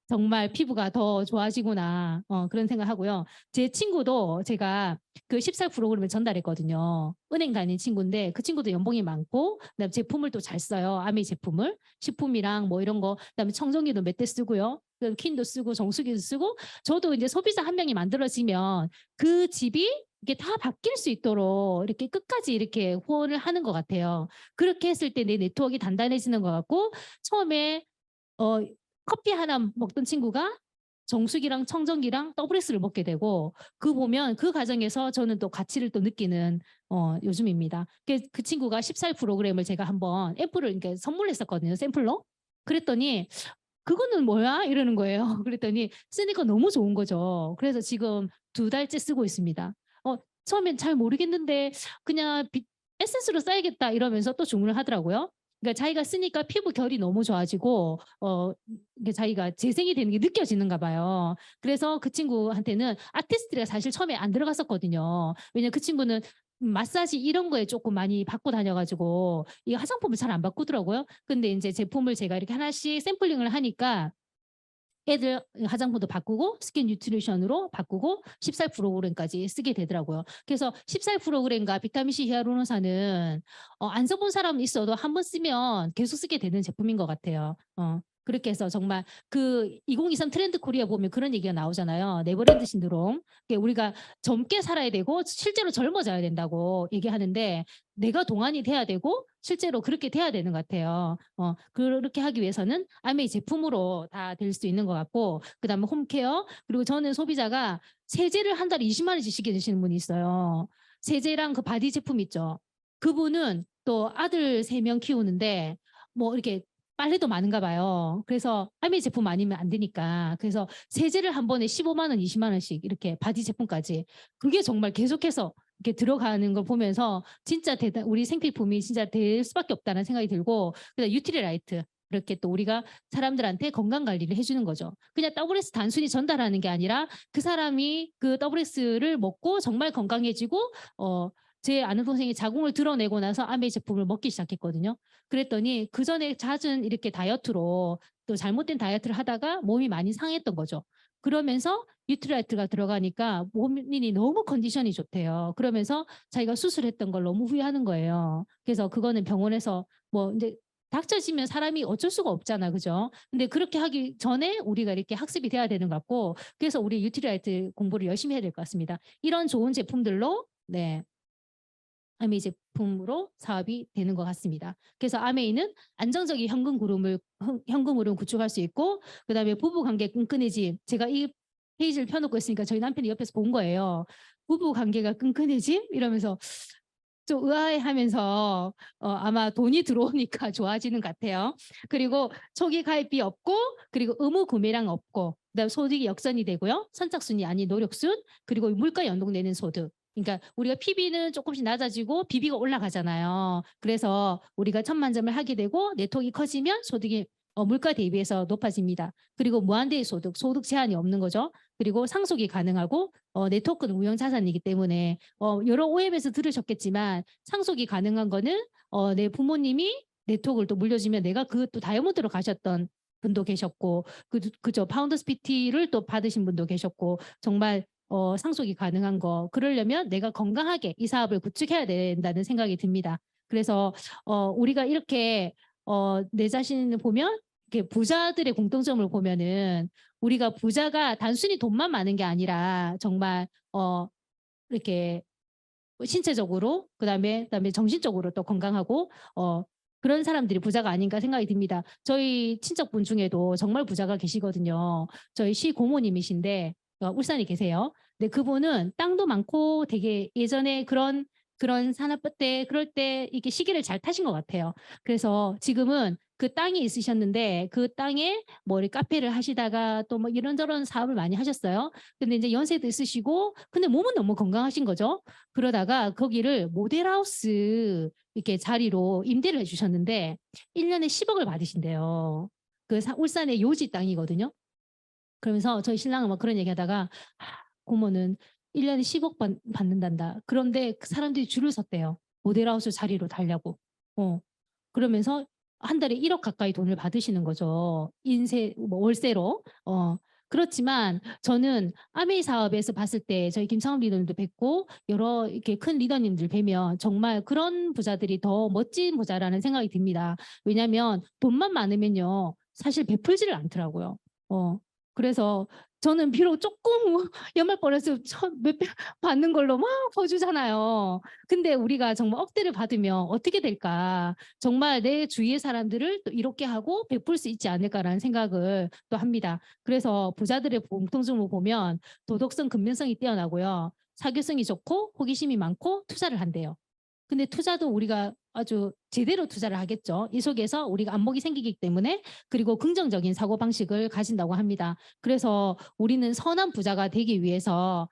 정말 피부가 더 좋아지구나 그런 생각하고요. 제 친구도 제가 그 14일 프로그램을 전달했거든요. 은행 다니는 친구인데 그 친구도 연봉이 많고 그다음에 제품을 또 잘 써요. 아메이 제품을 식품이랑 뭐 이런 거 그다음에 청정기도 몇 대 쓰고요. 퀸도 쓰고 정수기도 쓰고 저도 이제 소비자 한 명이 만들어지면 그 집이 이게 다 바뀔 수 있도록 이렇게 끝까지 이렇게 후원을 하는 것 같아요. 그렇게 했을 때 내 네트워크가 단단해지는 것 같고 처음에 커피 하나 먹던 친구가 정수기랑 청정기랑 WS를 먹게 되고 그 보면 그 과정에서 저는 또 가치를 또 느끼는 요즘입니다. 그 친구가 14일 프로그램을 제가 한번 앰플을 이렇게 선물했었거든요. 샘플로. 그랬더니 그거는 뭐야? 이러는 거예요. 그랬더니 쓰니까 너무 좋은 거죠. 그래서 지금 2달째 쓰고 있습니다. 처음엔 잘 모르겠는데 그냥 에센스로 써야겠다 이러면서 또 주문을 하더라고요. 그러니까 자기가 쓰니까 피부 결이 너무 좋아지고 이게 자기가 재생이 되는 게 느껴지는가 봐요. 그래서 그 친구한테는 아티스트가 사실 처음에 안 들어갔었거든요. 왜냐면 그 친구는 마사지 이런 거에 조금 많이 받고 다녀가지고 이 화장품을 잘 안 바꾸더라고요. 근데 이제 제품을 제가 이렇게 하나씩 샘플링을 하니까 애들 화장품도 바꾸고 스킨 뉴트리션으로 바꾸고 14 프로그램까지 쓰게 되더라고요. 그래서 14 프로그램과 비타민C 히아루론산은 안 써본 사람은 있어도 한 번 쓰면 계속 쓰게 되는 제품인 것 같아요. 그렇게 해서 정말 그 2023 트렌드 코리아 보면 그런 얘기가 나오잖아요. 네버랜드 신드롬. 우리가 젊게 살아야 되고 실제로 젊어져야 된다고 얘기하는데 내가 동안이 돼야 되고 실제로 그렇게 돼야 되는 것 같아요. 그렇게 하기 위해서는 아메이 제품으로 다 될 수 있는 것 같고 그다음에 홈케어 그리고 저는 소비자가 세제를 한 달에 20만 원씩 쓰게 되시는 분이 있어요. 세제랑 그 바디 제품 있죠. 그분은 또 아들 3명 키우는데 뭐 이렇게 빨래도 많은가 봐요. 그래서 아메이 제품 아니면 안 되니까. 그래서 세제를 한 번에 15만 원, 20만 원씩 이렇게 바디 제품까지. 그게 정말 계속해서 이렇게 들어가는 걸 보면서 진짜 우리 생필품이 진짜 될 수밖에 없다는 생각이 들고 그다음 유트리라이트. 이렇게 또 우리가 사람들한테 건강 관리를 해주는 거죠. 그냥 WS 단순히 전달하는 게 아니라 그 사람이 그 WS를 먹고 정말 건강해지고 제 아는 동생이 자궁을 드러내고 나서 아메이 제품을 먹기 시작했거든요. 그랬더니 그 전에 잦은 이렇게 다이어트로 또 잘못된 다이어트를 하다가 몸이 많이 상했던 거죠. 그러면서 뉴트라이트가 들어가니까 몸이 너무 컨디션이 좋대요. 그러면서 자기가 수술했던 걸 너무 후회하는 거예요. 그래서 그거는 병원에서 뭐 이제 닥쳐지면 사람이 어쩔 수가 없잖아, 그죠? 근데 그렇게 하기 전에 우리가 이렇게 학습이 돼야 되는 것 같고, 그래서 우리 뉴트라이트 공부를 열심히 해야 될 것 같습니다. 이런 좋은 제품들로 네. 아메이 제품으로 사업이 되는 것 같습니다. 그래서 아메이는 안정적인 현금 흐름 구축할 수 있고 그다음에 부부 관계 끈끈해짐. 제가 이 페이지를 펴놓고 있으니까 저희 남편이 옆에서 본 거예요. 부부 관계가 끈끈해짐 이러면서 좀 의아해하면서 아마 돈이 들어오니까 좋아지는 것 같아요. 그리고 초기 가입비 없고 그리고 의무 구매량 없고 그다음 소득이 역선이 되고요. 선착순이 아닌 노력순 그리고 물가 연동되는 소득. 그러니까 우리가 PB는 조금씩 낮아지고 BB가 올라가잖아요. 그래서 우리가 천만점을 하게 되고 네트워크가 커지면 소득이 물가 대비해서 높아집니다. 그리고 무한대의 소득 제한이 없는 거죠. 그리고 상속이 가능하고 네트워크는 무형자산이기 때문에 여러 오앱에서 들으셨겠지만 상속이 가능한 거는 내 부모님이 네트워크를 또 물려주면 내가 그것도 다이아몬드로 가셨던 분도 계셨고 그죠 파운더스 PT를 또 받으신 분도 계셨고 정말 상속이 가능한 거 그러려면 내가 건강하게 이 사업을 구축해야 된다는 생각이 듭니다. 그래서 우리가 이렇게 내 자신을 보면 이렇게 부자들의 공통점을 보면은 우리가 부자가 단순히 돈만 많은 게 아니라 정말 이렇게 신체적으로 그다음에 정신적으로 또 건강하고 그런 사람들이 부자가 아닌가 생각이 듭니다. 저희 친척분 중에도 정말 부자가 계시거든요. 저희 시 고모님이신데 울산에 계세요. 근데 그분은 땅도 많고 되게 예전에 그런 산업 때 그럴 때 이렇게 시기를 잘 타신 것 같아요. 그래서 지금은 그 땅이 있으셨는데 그 땅에 뭐 이렇게 카페를 하시다가 또 뭐 이런저런 사업을 많이 하셨어요. 근데 이제 연세도 있으시고 근데 몸은 너무 건강하신 거죠. 그러다가 거기를 모델하우스 이렇게 자리로 임대를 해주셨는데 1년에 10억을 받으신대요. 그 울산의 요지 땅이거든요. 그러면서 저희 신랑은 막 그런 얘기하다가 고모는 1년에 10억 받는단다. 그런데 그 사람들이 줄을 섰대요. 모델하우스 자리로 달라고. 그러면서 한 달에 1억 가까이 돈을 받으시는 거죠. 뭐 월세로. 그렇지만 저는 아메이 사업에서 봤을 때 저희 김창업 리더님도 뵙고 여러 이렇게 큰 리더님들 뵈면 정말 그런 부자들이 더 멋진 부자라는 생각이 듭니다. 왜냐하면 돈만 많으면요. 사실 베풀지를 않더라고요. 그래서 저는 비록 조금 연말벌에서 몇백 받는 걸로 막 퍼주잖아요. 근데 우리가 정말 억대를 받으면 어떻게 될까? 정말 내 주위의 사람들을 또 이롭게 하고 베풀 수 있지 않을까라는 생각을 또 합니다. 그래서 부자들의 공통점을 보면 도덕성, 근면성이 뛰어나고요. 사교성이 좋고 호기심이 많고 투자를 한대요. 근데 투자도 우리가 아주 제대로 투자를 하겠죠. 이 속에서 우리가 안목이 생기기 때문에 그리고 긍정적인 사고방식을 가진다고 합니다. 그래서 우리는 선한 부자가 되기 위해서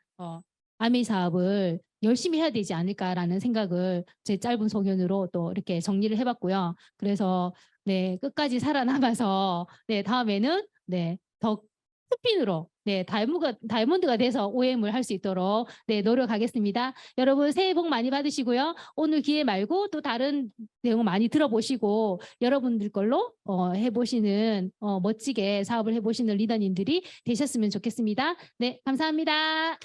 아메이 사업을 열심히 해야 되지 않을까라는 생각을 제 짧은 소견으로 또 이렇게 정리를 해봤고요. 그래서 네, 끝까지 살아남아서 네, 다음에는 네, 더 스핀으로 네, 다이아몬드가 돼서 OM을 할 수 있도록 네, 노력하겠습니다. 여러분 새해 복 많이 받으시고요. 오늘 기회 말고 또 다른 내용 많이 들어보시고 여러분들 걸로 해보시는 멋지게 사업을 해보시는 리더님들이 되셨으면 좋겠습니다. 네, 감사합니다.